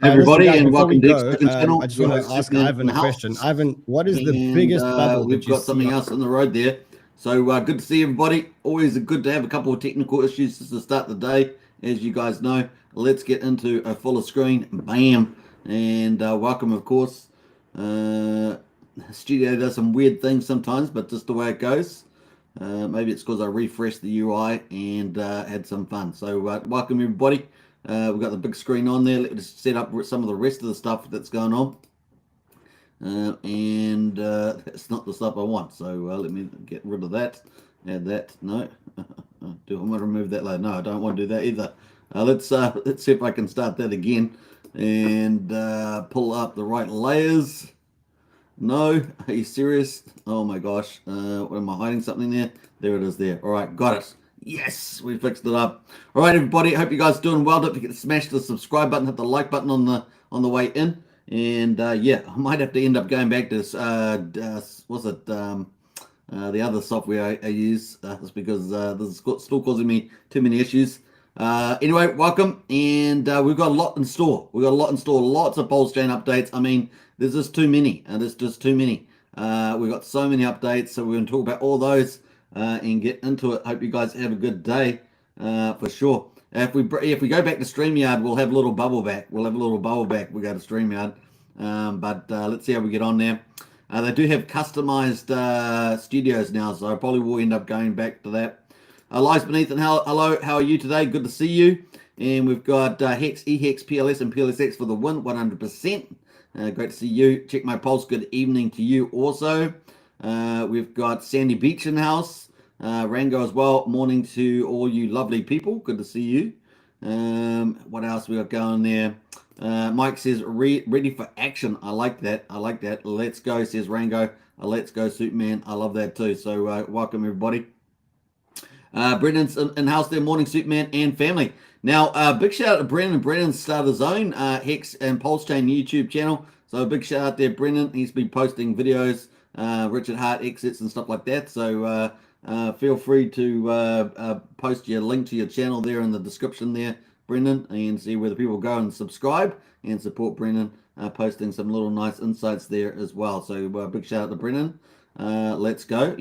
Listen, Everybody, guys, and before we welcome to Hex go, Token Channel. I just Your want to host, ask Superman, in Ivan the a question. house. Ivan, what is the And biggest bubble we've that you got see? something else on the road there. So good to see everybody. Always good to have a couple of technical issues just to start the day. As you guys know, let's get into a fuller screen. Bam. And welcome, of course. Studio does some weird things sometimes, but just the way it goes. Maybe it's because I refreshed the UI and had some fun. So welcome, everybody. We've got the big screen on there. Let's set up some of the rest of the stuff that's going on. And that's not the stuff I want. So let me get rid of that. Add that. No. Do I want to remove that layer? No, I don't want to do that either. Let's see if I can start that again and pull up the right layers. No, are you serious? Oh my gosh. What am I hiding something there? There it is there. All right, got it. Yes, we fixed it up. All right, everybody. Hope you guys are doing well. Don't forget to smash the subscribe button, hit the like button on the way in. And yeah, I might have to end up going back to what's it? The other software I use. It's because this is still causing me too many issues. Anyway, welcome, and we've got a lot in store. Lots of PulseChain updates. I mean, there's just too many, and there's just too many. We've got so many updates, so we're going to talk about all those and get into it. Hope you guys have a good day for sure. If we go back to StreamYard, we'll have a little bubble back. We go to StreamYard. But let's see how we get on there. They do have customized studios now, so I probably will end up going back to that. Lies Beneath, and hello, how are you today? Good to see you. And we've got Hex, EHEX, PLS, and PLSX for the win, 100%. Great to see you. Check my pulse. Good evening to you also. We've got Sandy Beach in the house. Rango as well. Morning to all you lovely people. Good to see you. What else we got going there? Mike says, ready for action. I like that. Let's go, says Rango. Let's go, Superman. I love that too. So welcome, everybody. Brendan's in house there. Morning, Superman and family. Now, big shout out to Brendan. Brendan's started his own Hex and PulseChain YouTube channel. So a big shout out there, Brendan. He's been posting videos, Richard Hart exits and stuff like that. So feel free to post your link to your channel there in the description there, Brendan, and see whether people go and subscribe and support Brendan, posting some little nice insights there as well. So big shout out to Brendan. Let's go.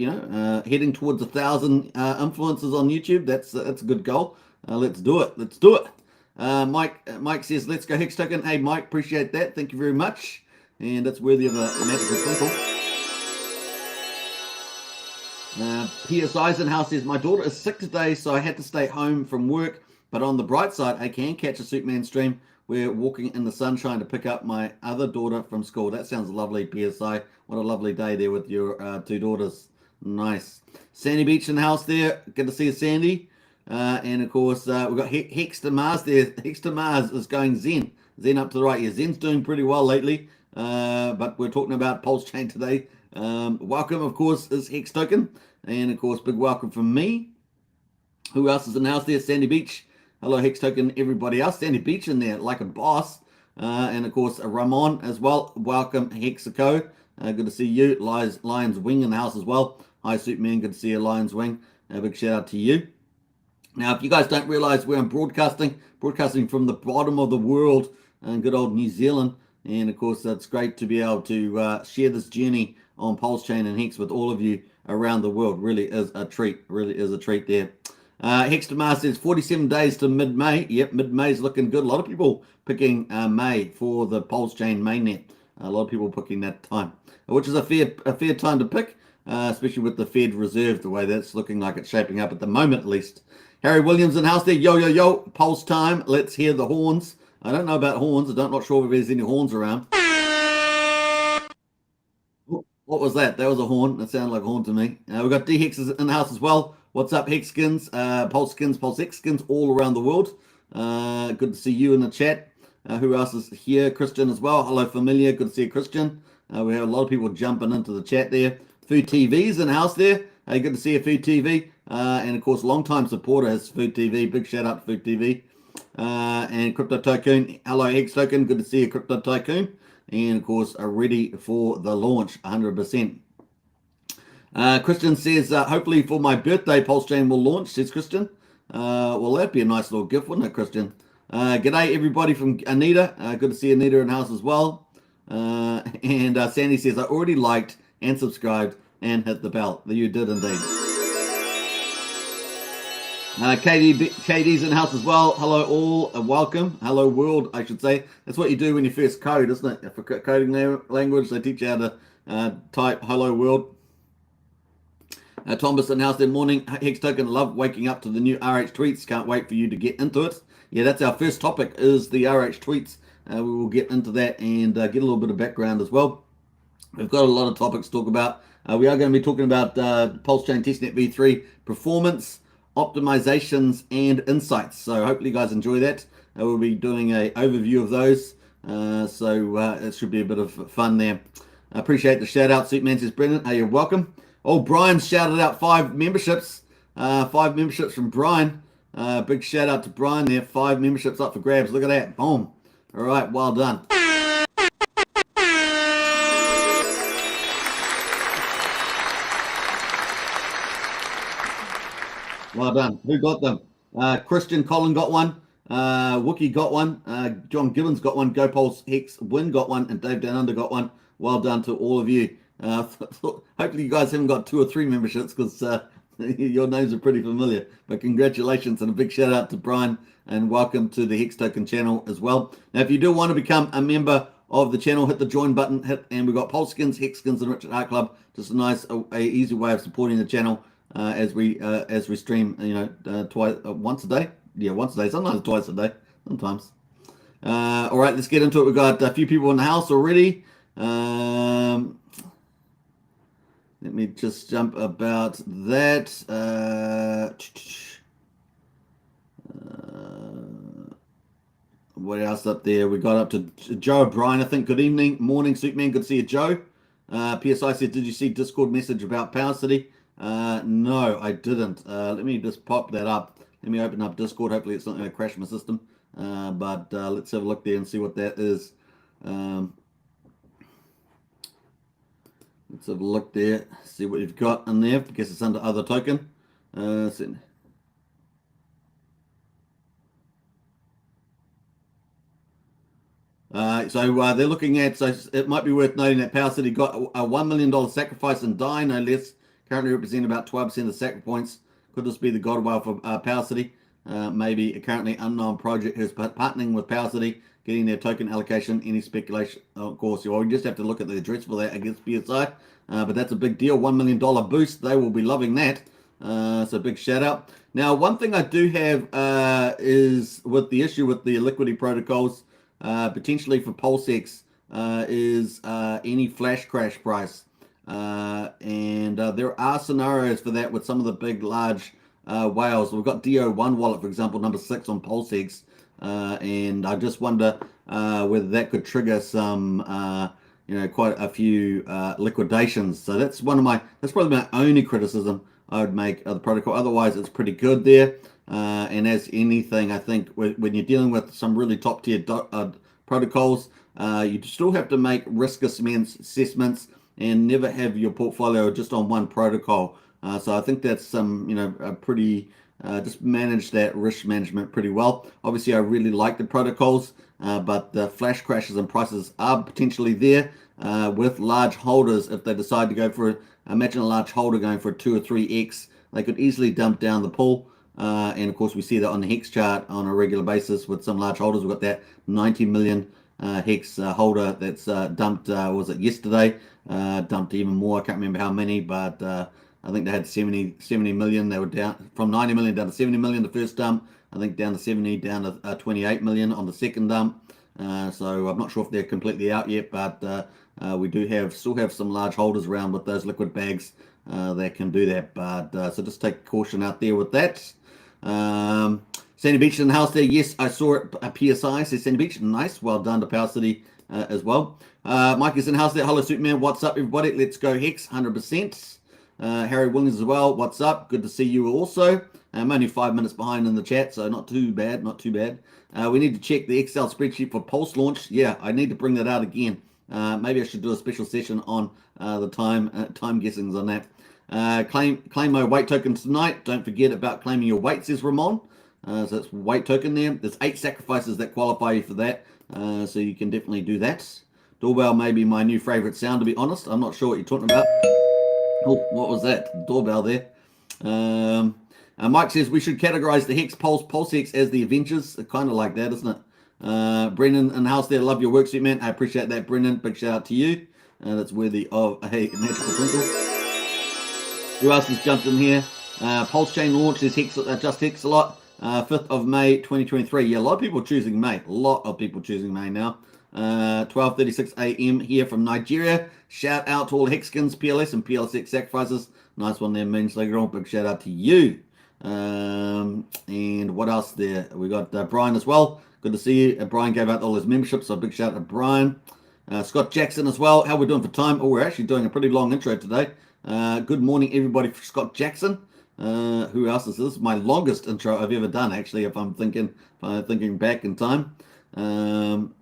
Heading towards 1,000 influencers on YouTube. That's a good goal. Let's do it. Mike says, let's go Hex Token. Hey, Mike, appreciate that. Thank you very much. And it's worthy of a magical twinkle. PSI's in house says, my daughter is sick today, so I had to stay home from work. But on the bright side, I can catch a Superman stream. We're walking in the sunshine to pick up my other daughter from school. That sounds lovely, PSI. What a lovely day there with your two daughters. Nice. Sandy Beach in the house there. Good to see you, Sandy. And of course, we've got Hex to Mars there. Hex to Mars is going Zen. Zen up to the right. Yeah, Zen's doing pretty well lately. But we're talking about PulseChain today. Welcome, of course, is Hex Token. And of course, big welcome from me. Who else is in the house there? Sandy Beach. Hello, Hex Token, everybody else. Sandy Beach in there, like a boss. And of course, Ramon as well. Welcome, Hexaco. Good to see you. Lion's Wing in the house as well. Hi, Superman. Good to see you, Lion's Wing. A big shout out to you. Now, if you guys don't realize where I'm broadcasting from the bottom of the world in good old New Zealand. And of course, it's great to be able to share this journey on PulseChain and Hex with all of you around the world. Really is a treat. There. Hex to Mars says 47 days to mid-May. Yep, mid-May is looking good. A lot of people picking May for the PulseChain mainnet. A lot of people picking that time, which is a fair time to pick, especially with the Fed Reserve, the way that's looking like it's shaping up at the moment, at least. Harry Williams in house there. Yo, pulse time. Let's hear the horns. I don't know about horns. I'm not sure if there's any horns around. What was that? That was a horn. That sounded like a horn to me. We've got D-Hexes in the house as well. What's up, Hexskins, PulseSkins, PulseXskins all around the world. Good to see you in the chat. Who else is here? Christian as well. Hello, Familiar. Good to see you, Christian. We have a lot of people jumping into the chat there. Food TV's in the house there. Hey, good to see you, Food TV. And of course, long-time supporter is Food TV. Big shout out to Food TV. And Crypto Tycoon. Hello, Hex Token. Good to see you, Crypto Tycoon. And of course, are ready for the launch, 100%. Christian says, hopefully for my birthday, PulseChain will launch, says Christian. Well, that'd be a nice little gift, wouldn't it, Christian? G'day everybody from Anita. Good to see Anita in house as well. And Sandy says, I already liked and subscribed and hit the bell. You did indeed. KD's in house as well. Hello all, welcome. Hello world, I should say. That's what you do when you first code, isn't it? For coding language, they teach you how to type hello world. Thomas in house that morning. Hex Token, love waking up to the new RH tweets. Can't wait for you to get into it. Yeah, that's our first topic, is the RH tweets. We will get into that and get a little bit of background as well. We've got a lot of topics to talk about. We are going to be talking about PulseChain Testnet V3 performance, optimizations, and insights. So hopefully you guys enjoy that. We'll be doing an overview of those. So it should be a bit of fun there. I appreciate the shout out. Suitman says, Brendan, you're welcome. Oh, Brian's shouted out 5 memberships. 5 memberships from Brian. Big shout out to Brian there. 5 memberships up for grabs. Look at that. Boom. All right. Well done. Well done. Who got them? Christian Colin got one. Wookie got one. John Gibbons got one. GoPulse Hex Win got one. And Dave Down Under got one. Well done to all of you. Hopefully you guys haven't got 2 or 3 memberships, because your names are pretty familiar. But congratulations and a big shout out to Brian, and welcome to the Hex Token channel as well. Now, if you do want to become a member of the channel, hit the join button, and we've got PulseSkins, Hexskins, and Richard Hart Club. Just a nice, easy way of supporting the channel as we stream, once a day. Yeah, once a day. Sometimes twice a day. Sometimes. All right, let's get into it. We've got a few people in the house already. Let me just jump about that. What else up there? We got up to Joe O'Brien, I think. Good evening, morning, Suitman. Good to see you, Joe. PSI said, did you see Discord message about Power City? No, I didn't. Let me just pop that up. Let me open up Discord. Hopefully it's not going to crash my system. But let's have a look there and see what that is. Let's have a look there, see what you've got in there. I guess it's under other token. So they're looking at, so it might be worth noting that Power City got a $1 million sacrifice in DAI, no less, currently representing about 12% of the sacrifice points. Could this be the god whale for Power City? Maybe a currently unknown project who's partnering with Power City, getting their token allocation. Any speculation, of course, you just have to look at the address for that against PSI. But that's a big deal, $1 million boost. They will be loving that. So big shout out. Now, one thing I do have is with the issue with the liquidity protocols, potentially for PulseX, is any flash crash price. And there are scenarios for that with some of the big, large whales. We've got DO1 wallet, for example, number 6 on PulseX. And I just wonder whether that could trigger some, quite a few liquidations. So that's probably my only criticism I would make of the protocol. Otherwise, it's pretty good there. And as anything, I think when you're dealing with some really top tier protocols, you still have to make risk assessments and never have your portfolio just on one protocol. So I think that's a pretty just manage that risk management pretty well. Obviously, I really like the protocols, but the flash crashes and prices are potentially there with large holders. If they decide to go for, imagine a large holder going for a 2 or 3x, they could easily dump down the pool. And of course, we see that on the Hex chart on a regular basis with some large holders. We've got that 90 million Hex holder that's dumped, was it yesterday? Dumped even more. I can't remember how many, but I think they had 70 million. They were down from 90 million down to 70 million the first dump. I think down to 70, down to 28 million on the second dump. So I'm not sure if they're completely out yet, but we do still have some large holders around with those liquid bags that can do that. But so just take caution out there with that. Sandy Beach in the house there. Yes, I saw it. PSI says Sandy Beach. Nice. Well done to Power City as well. Mike is in the house there. Hello, Superman. What's up, everybody? Let's go Hex 100%. Harry Williams as well. What's up? Good to see you also. I'm only 5 minutes behind in the chat, so not too bad. Not too bad. We need to check the Excel spreadsheet for Pulse launch. Yeah, I need to bring that out again. Maybe I should do a special session on the time guessings on that. Claim my weight tokens tonight. Don't forget about claiming your weight, says Ramon. So that's weight token there. There's 8 sacrifices that qualify you for that. So you can definitely do that. Doorbell may be my new favorite sound, to be honest. I'm not sure what you're talking about. Oh, what was that? Doorbell there. Mike says we should categorize the Hex PulseCheck as the Avengers. Kind of like that, isn't it? Brennan in the house there, love your work, sweet man. I appreciate that, Brennan. Big shout out to you. That's worthy of a magical twinkle. Who else has jumped in here? PulseChain launch is Hex, just Hex a lot. 5th of May 2023. Yeah, a lot of people choosing May. A lot of people choosing May now. 12:36 a.m. here from Nigeria. Shout out to all Hexkins, PLS, and PLSX sacrifices. Nice one there, Mean Slager. Big shout out to you. And what else there? We got Brian as well. Good to see you. Brian gave out all his memberships, so big shout out to Brian. Scott Jackson as well. How we doing for time? Oh, we're actually doing a pretty long intro today. Good morning, everybody, for Scott Jackson. Who else is this? This is my longest intro I've ever done, actually, if I'm thinking back in time. $1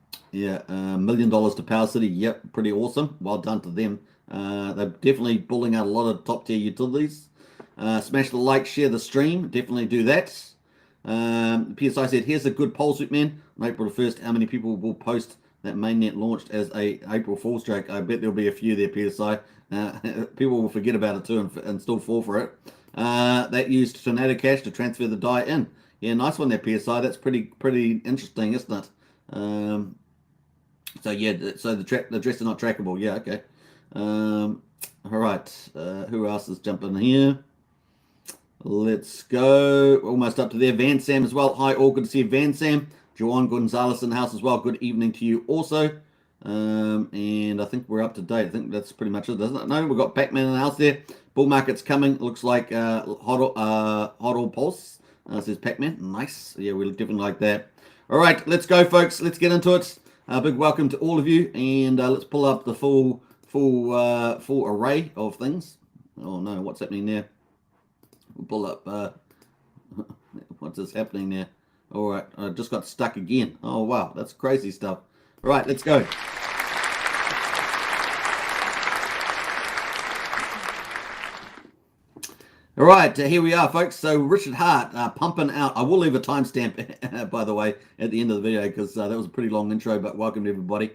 million to Power City. Yep, pretty awesome. Well done to them. They're definitely pulling out a lot of top tier utilities. Smash the like, share the stream. Definitely do that. PSI said, here's a good poll, suit man. On April the 1st, how many people will post that mainnet launched as a April Fool's joke? I bet there'll be a few there, PSI. People will forget about it too and still fall for it. That used Tornado Cash to transfer the DAI in. Yeah, nice one there, PSI. That's pretty interesting, isn't it? So yeah, so the address is not trackable. Yeah, okay. All right. Who else is jumping here? Let's go. Almost up to there. Van Sam as well. Hi, all. Good to see you, Van Sam. Joan Gonzalez in the house as well. Good evening to you also. And I think we're up to date. I think that's pretty much it, doesn't it? No, we've got Pac-Man in the house there. Bull market's coming. Looks like Hodl Pulse. Says Pac-Man. Nice. Yeah, we definitely like that. All right, let's go, folks. Let's get into it. Big welcome to all of you, and let's pull up the full array of things. Oh no, what's happening there? We'll pull up. What's this happening there? All right, I just got stuck again. Oh wow, that's crazy stuff. All right, let's go. All right, here we are, folks. So Richard Hart pumping out. I will leave a timestamp, by the way, at the end of the video because that was a pretty long intro, but welcome to everybody.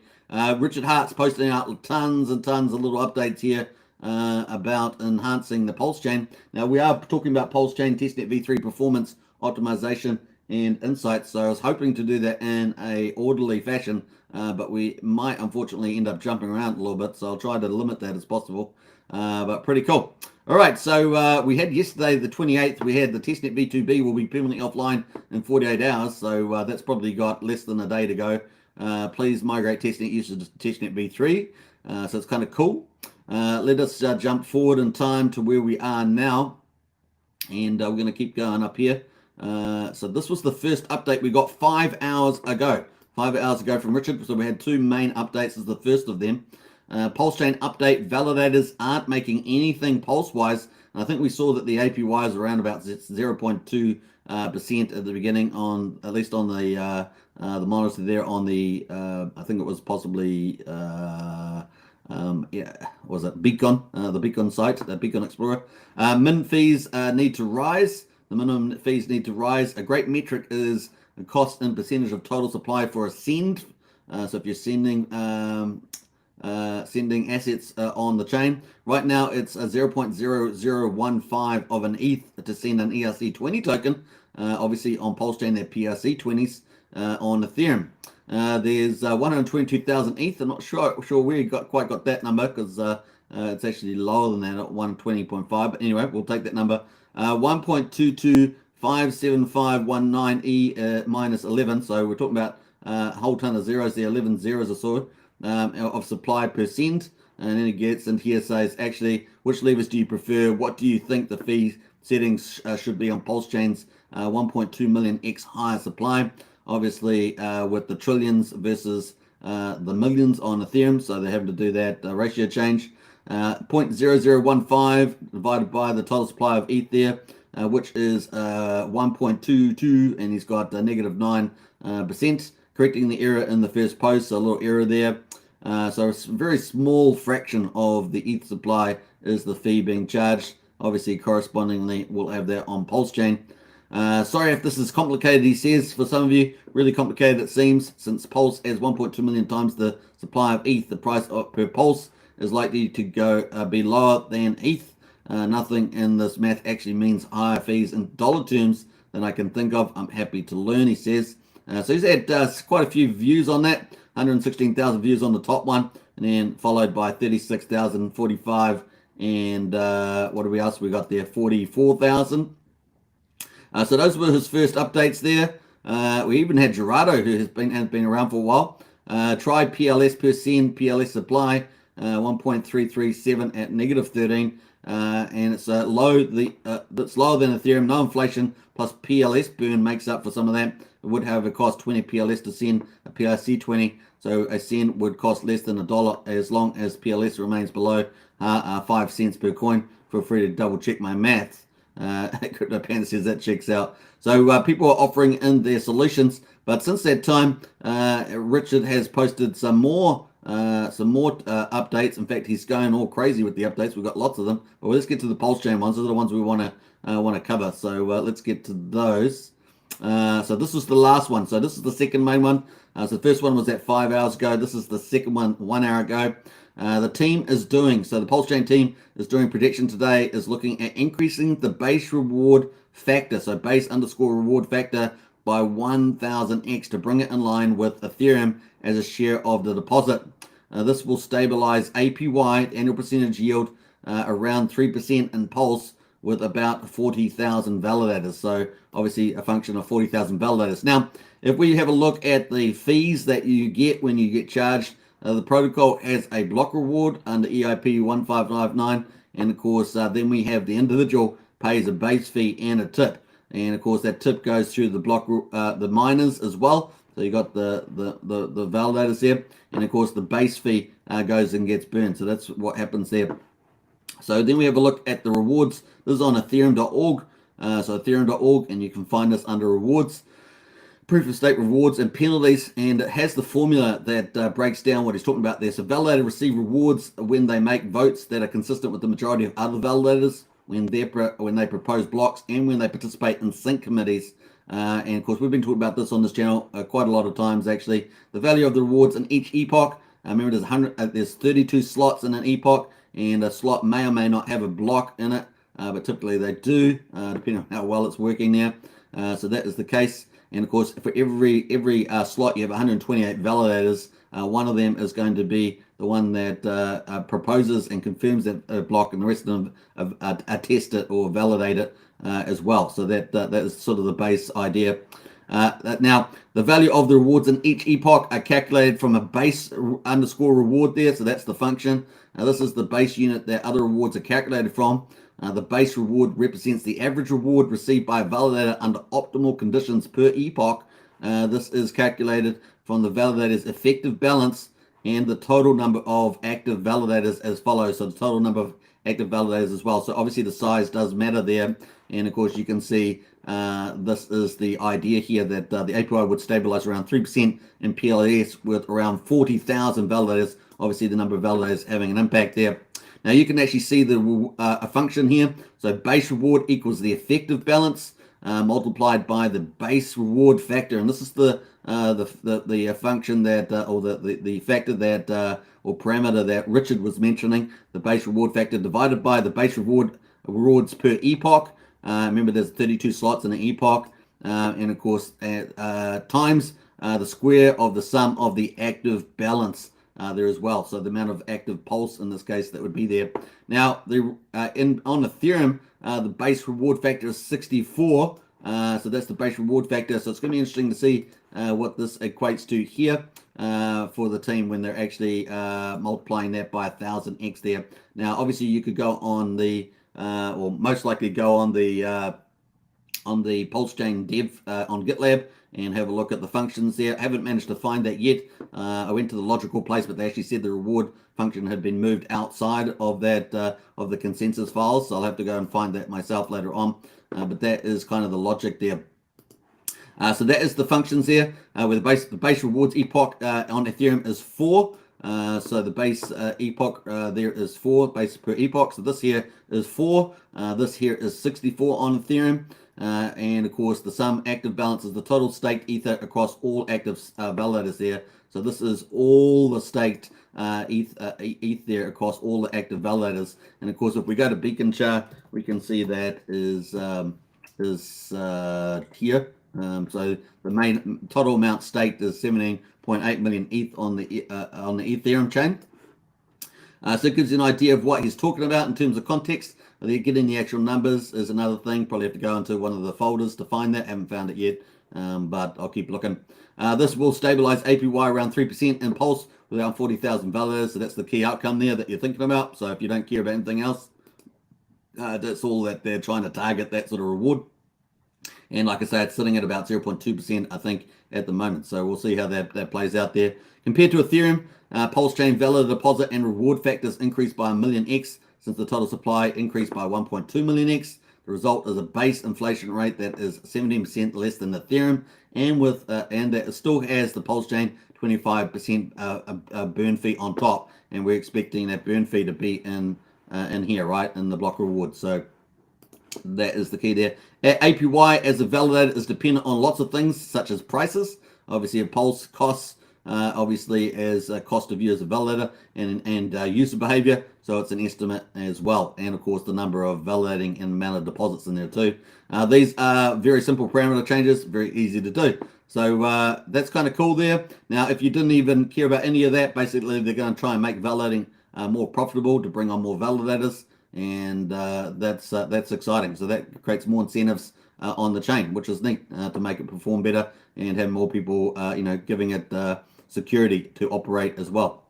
Richard Hart's posting out tons and tons of little updates here about enhancing the Pulse chain. Now, we are talking about PulseChain Testnet V3 performance, optimization, and insights. So I was hoping to do that in a orderly fashion, but we might unfortunately end up jumping around a little bit. So I'll try to limit that as possible, but pretty cool. All right, so we had yesterday, the 28th, we had the Testnet V2B will be permanently offline in 48 hours. So that's probably got less than a day to go. Please migrate Testnet users to Testnet V3. So it's kind of cool. Let us jump forward in time to where we are now. And we're going to keep going up here. So this was the first update we got 5 hours ago. 5 hours ago from Richard. So we had 2 main updates. This is the first of them. PulseChain update, validators aren't making anything pulse-wise. I think we saw that the APY is around about 0.2% at the beginning, on at least on the monitor there on the I think it was possibly was it Beacon, the Beacon site, the Beacon Explorer. Min fees need to rise. The minimum fees need to rise. A great metric is the cost and percentage of total supply for a send. So if you're sending assets on the chain. Right now it's a 0.0015 of an ETH to send an ERC20 token. Obviously on PulseChain they're PRC20s on Ethereum. There's 122,000 ETH. I'm not sure where you quite got that number because it's actually lower than that at 120.5. But anyway, we'll take that number. 1.225751 E minus 11. So we're talking about a whole ton of zeros there, 11 zeros or so. Of supply per cent, and then it gets into here, says actually which levers do you prefer, what do you think the fee settings should be on PulseChain's 1.2 million x higher supply, obviously with the trillions versus the millions on Ethereum, so they're having to do that ratio change. 0.0015 divided by the total supply of ETH there, which is 1.22, and he's got negative 9%. Correcting the error in the first post, so a little error there. So a very small fraction of the ETH supply is the fee being charged. Obviously, correspondingly, we'll have that on PulseChain. Sorry if this is complicated, he says, for some of you. Really complicated it seems. Since Pulse has 1.2 million times the supply of ETH, the price per Pulse is likely to be lower than ETH. Nothing in this math actually means higher fees in dollar terms than I can think of. I'm happy to learn, he says. So he's had quite a few views on that. 116,000 views on the top one, and then followed by 36,045, and what do we else we got there? 44,000. So those were his first updates there. We even had Gerardo, who has been around for a while. Tried PLS per cent, PLS supply 1.337 at negative 13, and it's low. That's lower than Ethereum. No inflation plus PLS burn makes up for some of that. It would, however, cost 20 PLS to send a PRC20, so a cent would cost less than $1 as long as PLS remains below 5 cents per coin. Feel free to double check my maths. Crypto Panda says that checks out. So people are offering in their solutions, but since that time, Richard has posted some more updates. In fact, he's going all crazy with the updates. We've got lots of them, but let's get to the PulseChain ones. Those are the ones we want to cover. So let's get to those. So this was the last one. So this is the second main one. So the first one was at 5 hours ago. This is the second one 1 hour ago. The team is doing, so the PulseChain team is doing prediction today, is looking at increasing the base reward factor, so base underscore reward factor by 1,000x to bring it in line with Ethereum as a share of the deposit. This will stabilize APY, annual percentage yield, around 3% in Pulse with about 40,000 validators. So obviously a function of 40,000 validators. Now, if we have a look at the fees that you get when you get charged, the protocol has a block reward under EIP 1559, and of course then we have the individual pays a base fee and a tip, and of course that tip goes through the block the miners as well. So you got the validators there, and of course the base fee goes and gets burned. So that's what happens there. So then we have a look at the rewards. This is on ethereum.org. So ethereum.org, and you can find this under rewards. Proof of stake rewards and penalties, and it has the formula that breaks down what he's talking about there. So validators receive rewards when they make votes that are consistent with the majority of other validators, when they propose blocks, and when they participate in sync committees. And of course, we've been talking about this on this channel quite a lot of times actually. The value of the rewards in each epoch. Remember, there's 32 slots in an epoch, and a slot may or may not have a block in it, but typically they do, depending on how well it's working now. So that is the case. And of course, for every slot, you have 128 validators. One of them is going to be the one that proposes and confirms that block, and the rest of them attest it or validate it as well. So that is sort of the base idea. Now, the value of the rewards in each epoch are calculated from a base underscore reward there. So that's the function. Now, this is the base unit that other rewards are calculated from. The base reward represents the average reward received by a validator under optimal conditions per epoch. This is calculated from the validator's effective balance and the total number of active validators as follows. So the total number of active validators as well. So obviously the size does matter there. And of course you can see this is the idea here that the API would stabilize around 3% in PLS with around 40,000 validators. Obviously the number of validators having an impact there. Now you can actually see the a function here. So base reward equals the effective balance multiplied by the base reward factor, and this is the function that or the factor that or parameter that Richard was mentioning. The base reward factor divided by the base rewards per epoch. Remember, there's 32 slots in an epoch, and of course times the square of the sum of the active balance. There as well, so the amount of active pulse in this case that would be there. Now, on Ethereum, the base reward factor is 64, so that's the base reward factor. So it's going to be interesting to see what this equates to here for the team when they're actually multiplying that by 1,000x there. Now, obviously, you could go on the, or most likely go on the PulseChain dev on GitLab and have a look at the functions there. I haven't managed to find that yet. I went to the logical place, but they actually said the reward function had been moved outside of that of the consensus files, so I'll have to go and find that myself later on. But that is kind of the logic there. So that is the functions there. Where the base rewards epoch on Ethereum is 4. So the base epoch there is 4 base per epoch. So this here is 4. This here is 64 on Ethereum. and of course the sum active balance is the total staked ether across all active validators there. So this is all the staked ETH there across all the active validators. And of course, if we go to Beacon chart, we can see that is here. So the main total amount staked is 17.8 million ETH on the Ethereum chain. So it gives you an idea of what he's talking about in terms of context. Getting the actual numbers is another thing. Probably have to go into one of the folders to find that. Haven't found it yet, but I'll keep looking. This will stabilize APY around 3% in Pulse with around 40,000 validators. So that's the key outcome there that you're thinking about. So if you don't care about anything else, that's all that they're trying to target, that sort of reward. And like I say, it's sitting at about 0.2%, I think, at the moment. So we'll see how that plays out there. Compared to Ethereum, PulseChain validator deposit and reward factors increased by 1 million X since the total supply increased by 1.2 million X. The result is a base inflation rate that is 17% less than Ethereum, and that still has the PulseChain 25% burn fee on top. And we're expecting that burn fee to be in here, right, in the block reward. So that is the key there. APY as a validator is dependent on lots of things, such as prices, obviously a Pulse costs, obviously as a cost of use as a validator, and user behavior. So it's an estimate as well. And of course, the number of validating and amount of deposits in there too. These are very simple parameter changes, very easy to do. So that's kind of cool there. Now, if you didn't even care about any of that, basically they're going to try and make validating more profitable to bring on more validators. And that's exciting. So that creates more incentives on the chain, which is neat to make it perform better and have more people, giving it security to operate as well.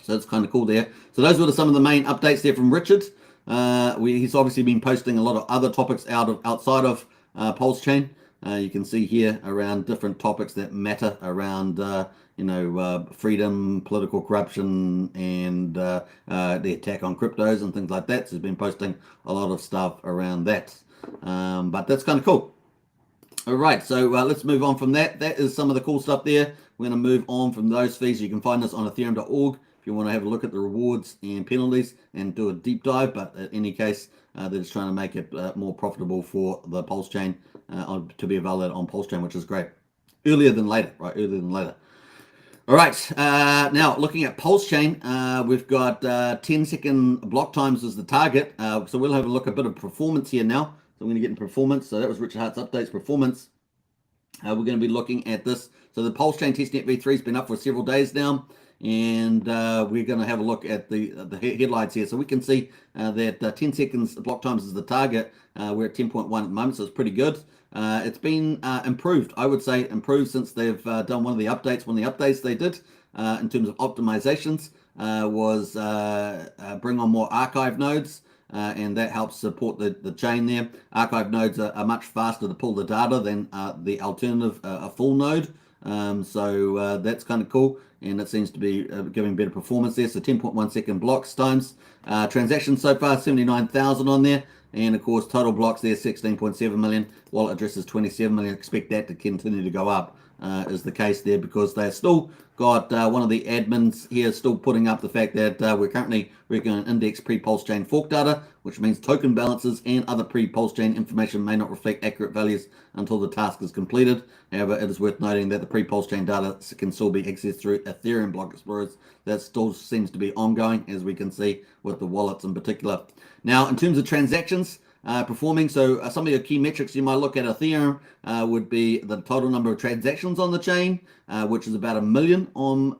So that's kind of cool there. So those were some of the main updates there from Richard. He's obviously been posting a lot of other topics outside of PulseChain. You can see here around different topics that matter around freedom, political corruption, and the attack on cryptos and things like that. So he's been posting a lot of stuff around that. But that's kind of cool. All right, so let's move on from that. That is some of the cool stuff there. We're going to move on from those fees. You can find this on ethereum.org if you want to have a look at the rewards and penalties and do a deep dive. But in any case, they're just trying to make it more profitable for the Pulse chain to be valid on Pulse chain, which is great. Earlier than later, right? Earlier than later. All right, now looking at PulseChain, we've got 10-second block times as the target. So we'll have a look at a bit of performance here now. So we're going to get in performance. So that was Richard Hart's updates performance. We're going to be looking at this. So the PulseChain Testnet V3 has been up for several days now. And we're going to have a look at the headlights here. So we can see that 10 seconds block times is the target. We're at 10.1 at the moment, so it's pretty good. It's been improved, I would say, improved since they've done one of the updates. One of the updates they did in terms of optimizations was bring on more archive nodes, and that helps support the chain there. Archive nodes are much faster to pull the data than the alternative, a full node. So that's kind of cool, and it seems to be giving better performance there. So 10.1 second blocks times. Transactions so far, 79,000 on there. And of course, total blocks there, 16.7 million. Wallet addresses, 27 million. Expect that to continue to go up, is the case there, because they've still got one of the admins here still putting up the fact that we're currently working on index pre-PulseChain fork data, which means token balances and other pre-PulseChain information may not reflect accurate values until the task is completed. However, it is worth noting that the pre-PulseChain data can still be accessed through Ethereum block explorers. That still seems to be ongoing, as we can see with the wallets in particular. Now, in terms of transactions, performing. So some of your key metrics you might look at Ethereum would be the total number of transactions on the chain, which is about 1 million on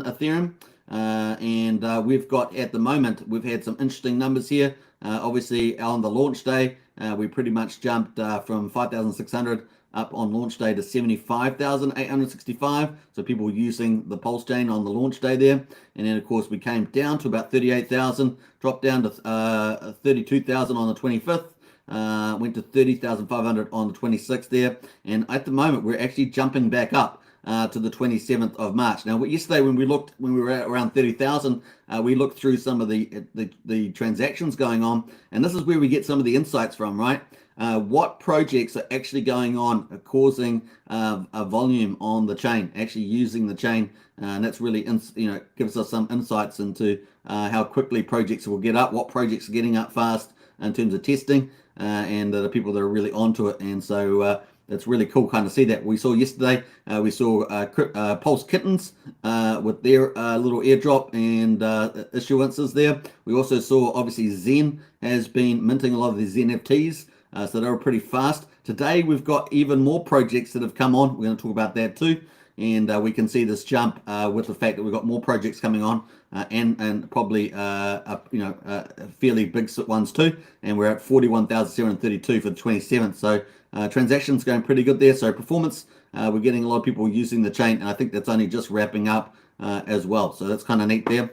Ethereum. And we've got, at the moment, we've had some interesting numbers here. Obviously, on the launch day, we pretty much jumped from 5,600 up on launch day to 75,865. So people were using the Pulse chain on the launch day there. And then, of course, we came down to about 38,000, dropped down to 32,000 on the 25th. Went to 30,500 on the 26th there. And at the moment, we're actually jumping back up to the 27th of March. Now, yesterday when we were at around 30,000, we looked through some of the transactions going on. And this is where we get some of the insights from, right? What projects are actually going on, causing a volume on the chain, actually using the chain, and that's really gives us some insights into how quickly projects will get up, what projects are getting up fast in terms of testing. and the people that are really onto it. And so it's really cool kind of see that. We saw yesterday, we saw Pulse Kittens with their little airdrop and issuances there. We also saw, obviously, Zen has been minting a lot of the Zen NFTs, so they were pretty fast. Today, we've got even more projects that have come on. We're going to talk about that too. And we can see this jump with the fact that we've got more projects coming on and probably fairly big ones too. And we're at 41,732 for the 27th. So transactions going pretty good there. So performance, we're getting a lot of people using the chain, and I think that's only just wrapping up as well. So that's kind of neat there.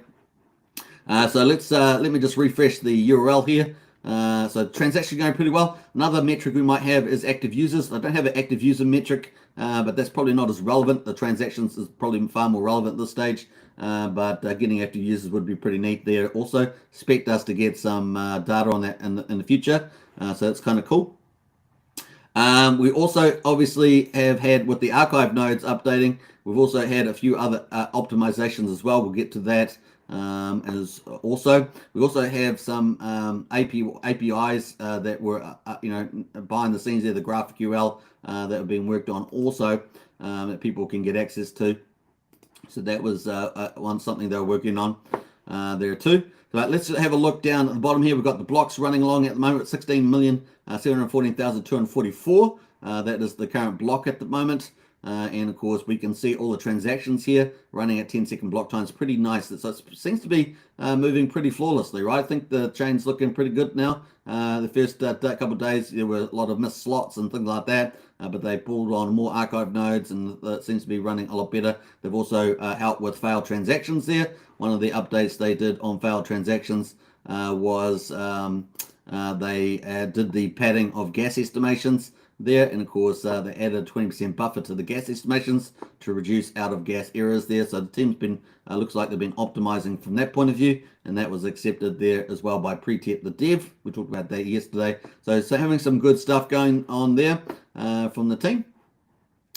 So let me just refresh the URL here. So transaction going pretty well. Another metric we might have is active users. I don't have an active user metric, but that's probably not as relevant. The transactions is probably far more relevant at this stage, but getting active users would be pretty neat there. Also, expect us to get some data on that in the future, so that's kind of cool. We also obviously have had, with the archive nodes updating, we've also had a few other optimizations as well. We'll get to that. As also, we also have some APIs that were behind the scenes there, the GraphQL that have been worked on also, that people can get access to. So that was something they were working on there too. So let's have a look down at the bottom here. We've got the blocks running along at the moment at 16,714,244. That is the current block at the moment. And of course, we can see all the transactions here running at 10-second block times. Pretty nice. So it seems to be moving pretty flawlessly, right? I think the chain's looking pretty good now. The first couple of days, there were a lot of missed slots and things like that, but they pulled on more archive nodes, and it seems to be running a lot better. They've also helped with failed transactions there. One of the updates they did on failed transactions was they did the padding of gas estimations there, and of course they added 20% buffer to the gas estimations to reduce out of gas errors there. So the team's been looks like they've been optimizing from that point of view, and that was accepted there as well by Pretep the dev. We talked about that yesterday. So having some good stuff going on there from the team,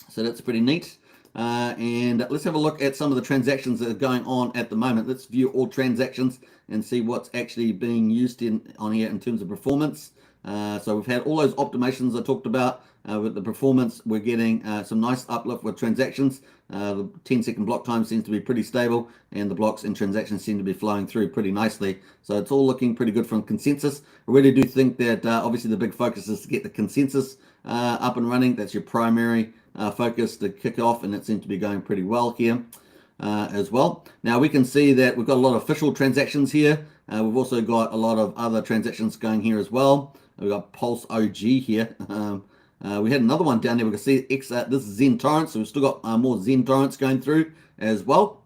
so that's pretty neat. And let's have a look at some of the transactions that are going on at the moment. Let's view all transactions and see what's actually being used on here in terms of performance. So we've had all those optimizations I talked about with the performance. We're getting some nice uplift with transactions. The 10-second block time seems to be pretty stable, and the blocks and transactions seem to be flowing through pretty nicely. So it's all looking pretty good from consensus. I really do think that obviously the big focus is to get the consensus up and running. That's your primary focus to kick off, and it seems to be going pretty well here as well. Now we can see that we've got a lot of official transactions here. We've also got a lot of other transactions going here as well. We've got Pulse OG here. We had another one down there. We can see this is Zen Torrents, so we've still got more Zen Torrents going through as well.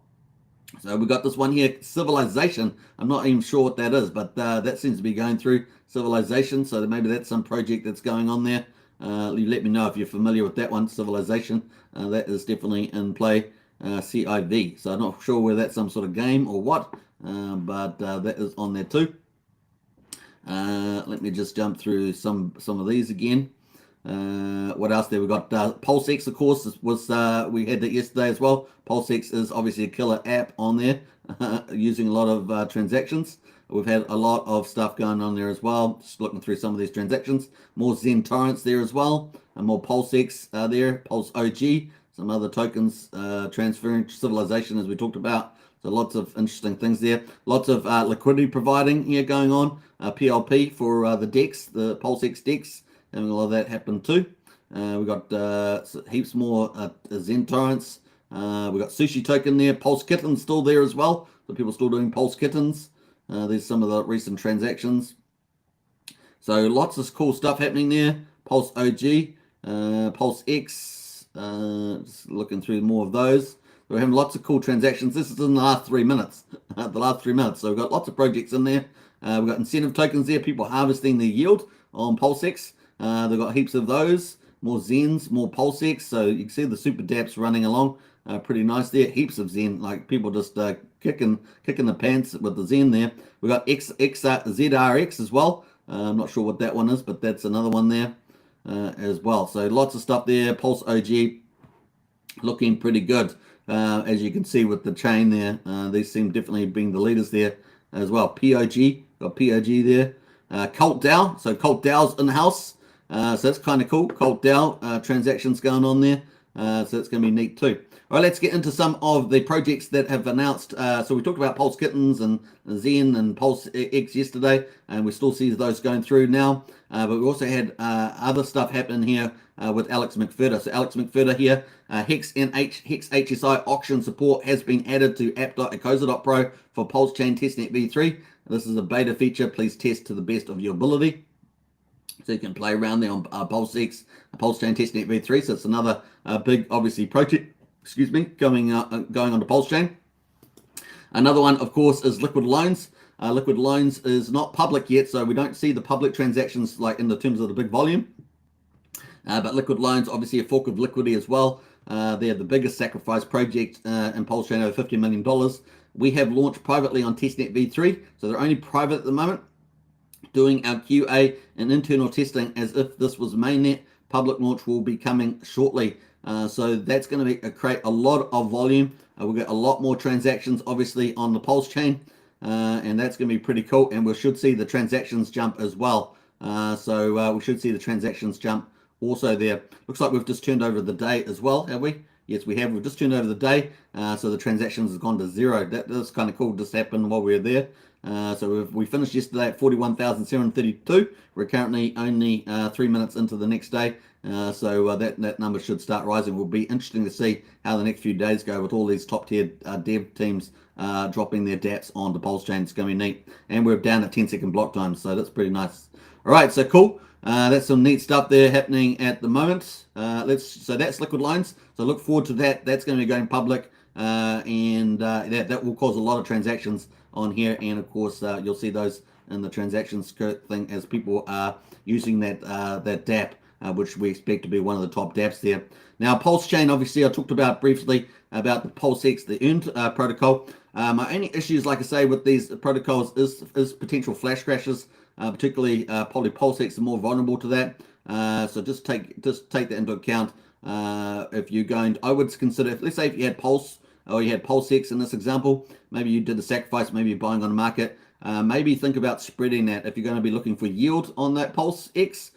So we've got this one here, Civilization. I'm not even sure what that is, but that seems to be going through Civilization. So maybe that's some project that's going on there. You let me know if you're familiar with that one, Civilization. That is definitely in play, CIV. So I'm not sure whether that's some sort of game or what, but that is on there too. Let me just jump through some of these again. What else there? We got PulseX, of course, we had that yesterday as well. PulseX is obviously a killer app on there, using a lot of transactions. We've had a lot of stuff going on there as well. Just looking through some of these transactions. More Zen Torrents there as well, and more PulseX there, Pulse OG, some other tokens transferring to Civilization as we talked about. So lots of interesting things there. Lots of liquidity providing here going on. PLP for the DEX, the PulseX DEX, having a lot of that happen too. We've got heaps more Zen Torrents. We've got Sushi Token there. Pulse Kittens still there as well. So people still doing Pulse Kittens. There's some of the recent transactions. So lots of cool stuff happening there. Pulse OG, Pulse X, just looking through more of those. We're having lots of cool transactions. This is in the last 3 minutes. So we've got lots of projects in there. We've got incentive tokens there, people harvesting their yield on PulseX. They've got heaps of those. More Zens, more PulseX. So you can see the super dApps running along pretty nice there. Heaps of Zen, like people just kicking the pants with the Zen there. We've got ZRX as well. I'm not sure what that one is, but that's another one there as well. So lots of stuff there. Pulse OG looking pretty good. As you can see with the chain there, these seem definitely being the leaders there as well. POG, got POG there. Cult DAO. So Cult DAO's in the house. So that's kind of cool. Cult DAO transactions going on there. So that's going to be neat too. All right, let's get into some of the projects that have announced. So we talked about Pulse Kittens and Zen and Pulse X yesterday, and we still see those going through now. But we also had other stuff happening here with Alex McFerder. So Alex McFerder here, Hex HSI auction support has been added to app.ecosa.pro for PulseChain Testnet V3. This is a beta feature. Please test to the best of your ability. So you can play around there on PulseChain Testnet V3. So it's another big, obviously, project. Excuse me, going on to PulseChain. Another one, of course, is Liquid Loans. Liquid Loans is not public yet, so we don't see the public transactions like in the terms of the big volume. But Liquid Loans, obviously a fork of Liquidity as well. They're the biggest sacrifice project in PulseChain, over $50 million. We have launched privately on Testnet V3, so they're only private at the moment, doing our QA and internal testing as if this was mainnet. Public launch will be coming shortly. So that's going to create a lot of volume. We'll get a lot more transactions, obviously, on the Pulse chain, and that's going to be pretty cool. And we should see the transactions jump as well. So we should see the transactions jump also there. Looks like we've just turned over the day as well, have we? Yes, we have. We've just turned over the day, so the transactions has gone to 0. That's kind of cool. Just happened while we were there. So we finished yesterday at 41,732. We're currently only 3 minutes into the next day. So that number should start rising. Will be interesting to see how the next few days go with all these top tier dev teams dropping their dApps onto PulseChain. It's going to be neat. And we're down at 10-second block time, so that's pretty nice. All right, so cool. That's some neat stuff there happening at the moment. So that's Liquid Loans. So look forward to that. That's going to be going public, and that will cause a lot of transactions on here. And of course, you'll see those in the transactions thing as people are using that dApp. Which we expect to be one of the top dApps there. Now, PulseChain, obviously, I talked about briefly about the PulseX, the earned protocol. My only issues, like I say, with these protocols is potential flash crashes, particularly probably PulseX is more vulnerable to that. So just take that into account. If you're going, I would consider, let's say if you had Pulse or you had PulseX in this example, maybe you did the sacrifice, maybe you're buying on the market. Maybe think about spreading that if you're going to be looking for yield on that PulseX.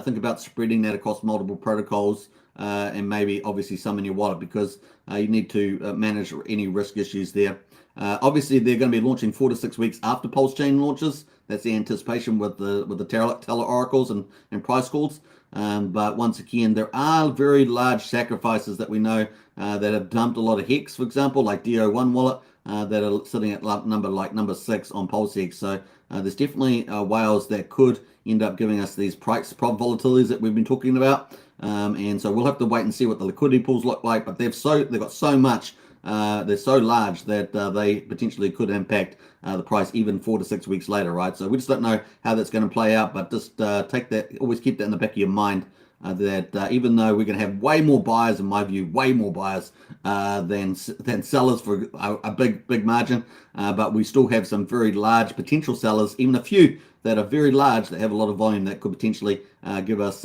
Think about spreading that across multiple protocols and maybe obviously some in your wallet, because you need to manage any risk issues there. Obviously, they're going to be launching 4 to 6 weeks after PulseChain launches. That's the anticipation with the Teller oracles and price calls. But once again, there are very large sacrifices that we know that have dumped a lot of Hex, for example, like DO1 wallet, that are sitting at number 6 on PulseX. So there's definitely whales that could end up giving us these price prop volatilities that we've been talking about, and so we'll have to wait and see what the liquidity pools look like. But they've got so much, they're so large that they potentially could impact the price even 4 to 6 weeks later, right? So we just don't know how that's going to play out, but just take that, always keep that in the back of your mind. That even though we're going to have way more buyers, in my view, way more buyers than sellers for a big margin, but we still have some very large potential sellers, even a few that are very large that have a lot of volume that could potentially give us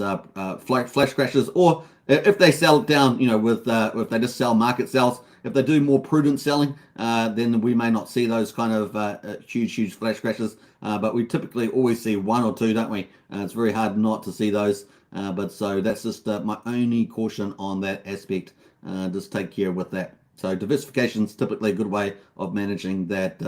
flash crashes, or if they sell it down, if they just sell market sells. If they do more prudent selling, then we may not see those kind of huge flash crashes. But we typically always see 1 or 2, don't we? It's very hard not to see those. But so that's just my only caution on that aspect. Just take care with that. So diversification is typically a good way of managing that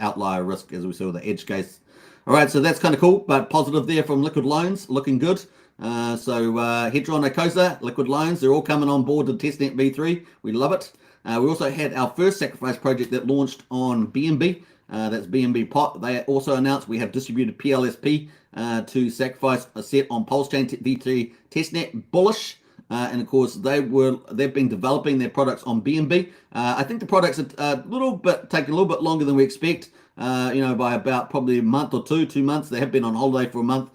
outlier risk, as we saw with the edge case. All right, so that's kind of cool, but positive there from Liquid Loans, looking good. So Hedron and HSI, Liquid Loans, they're all coming on board to Testnet V3. We love it. We also had our first sacrifice project that launched on BNB. That's BNB Pot. They also announced we have distributed PLSP to sacrifice a set on PulseChain V3 Testnet, bullish. And of course, they've been developing their products on BNB. I think the products are taking a little bit longer than we expect. By about probably a month or 2 months. They have been on holiday for a month.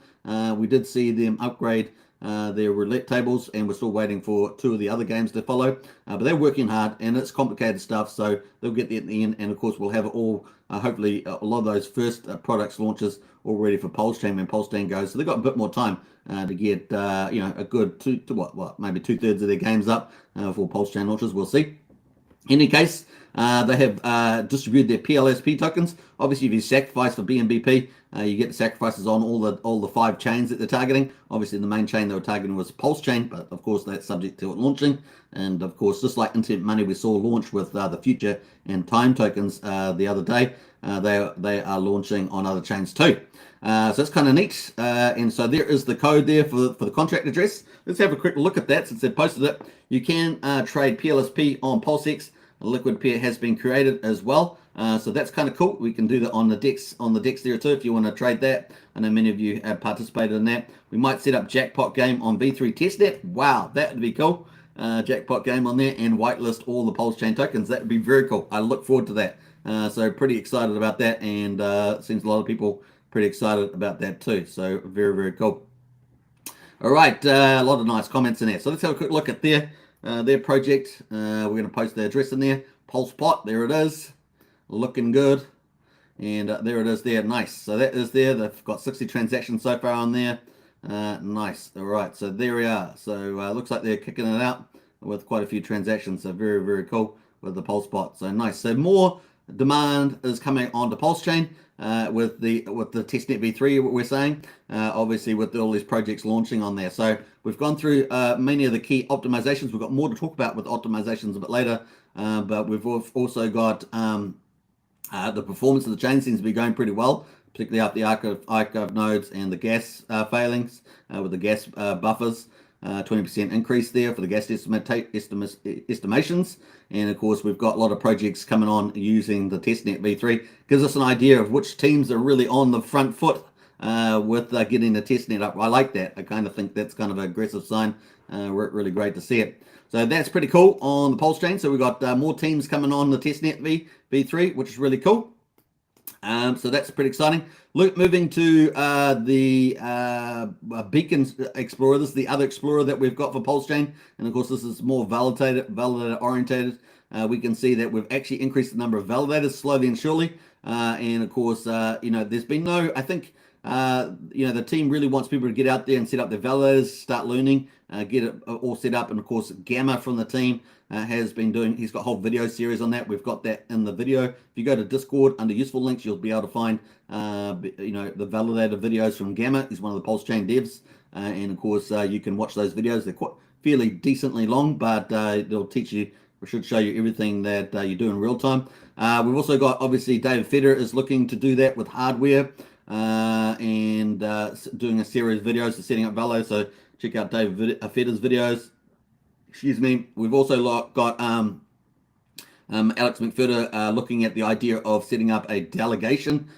We did see them upgrade their roulette tables, and we're still waiting for 2 of the other games to follow. But they're working hard, and it's complicated stuff, so they'll get there at the end. And of course, we'll have it all, hopefully, a lot of those first products launches all ready for PulseChain when PulseChain goes. So they've got a bit more time to get, a good maybe 2/3 of their games up for PulseChain launches. We'll see. In any case, They have distributed their PLSP tokens. Obviously, if you sacrifice for BNBP, you get the sacrifices on all the 5 chains that they're targeting. Obviously, the main chain they were targeting was PulseChain, but of course that's subject to it launching. And of course, just like Internet Money, we saw launch with the Future and Time tokens the other day. They are launching on other chains too. So that's kind of neat. And so there is the code there for the contract address. Let's have a quick look at that since they posted it. You can trade PLSP on PulseX. A liquid pair has been created as well. So that's kind of cool. We can do that on the DEX there too if you want to trade that. I know many of you have participated in that. We might set up jackpot game on V3 Testnet. Wow, that would be cool. Jackpot game on there and whitelist all the PulseChain tokens. That would be very cool. I look forward to that. So pretty excited about that, and seems a lot of people pretty excited about that too. So very, very cool. All right, a lot of nice comments in there. So let's have a quick look at their project. We're going to post the address in there. PulsePot, there it is, looking good. And there it is there, nice. So that is there. They've got 60 transactions so far on there. Nice. All right, so there we are. So looks like they're kicking it out with quite a few transactions. So very, very cool with the PulsePot. So nice. So more demand is coming onto PulseChain with the Testnet V3. What we're saying, obviously with all these projects launching on there. So we've gone through many of the key optimizations. We've got more to talk about with optimizations a bit later, but we've also got the performance of the chain seems to be going pretty well, particularly after the archive nodes and the gas failings with the gas buffers. 20% increase there for the gas estimations. And of course, we've got a lot of projects coming on using the Testnet V3. Gives us an idea of which teams are really on the front foot with getting the Testnet up. I like that. I kind of think that's kind of an aggressive sign. Really great to see it. So that's pretty cool on the Pulse chain. So we've got more teams coming on the Testnet V3, which is really cool. So that's pretty exciting. Moving to the Beacon Explorer. This is the other Explorer that we've got for PulseChain. And of course, this is more validator orientated. We can see that we've actually increased the number of validators slowly and surely. And of course, there's been no, I think, the team really wants people to get out there and set up their validators, start learning, get it all set up. And of course, Gamma from the team has been doing, he's got a whole video series on that. We've got that in the video. If you go to Discord under useful links, you'll be able to find, the validator videos from Gamma. He's one of the PulseChain devs. And of course, you can watch those videos. They're quite fairly decently long, but they'll teach you, or should show you everything that you do in real time. We've also got, obviously, David Feder is looking to do that with hardware. And doing a series of videos for setting up Valo. So check out David Feder's videos. Excuse me. We've also got Alex McFerder looking at the idea of setting up a delegation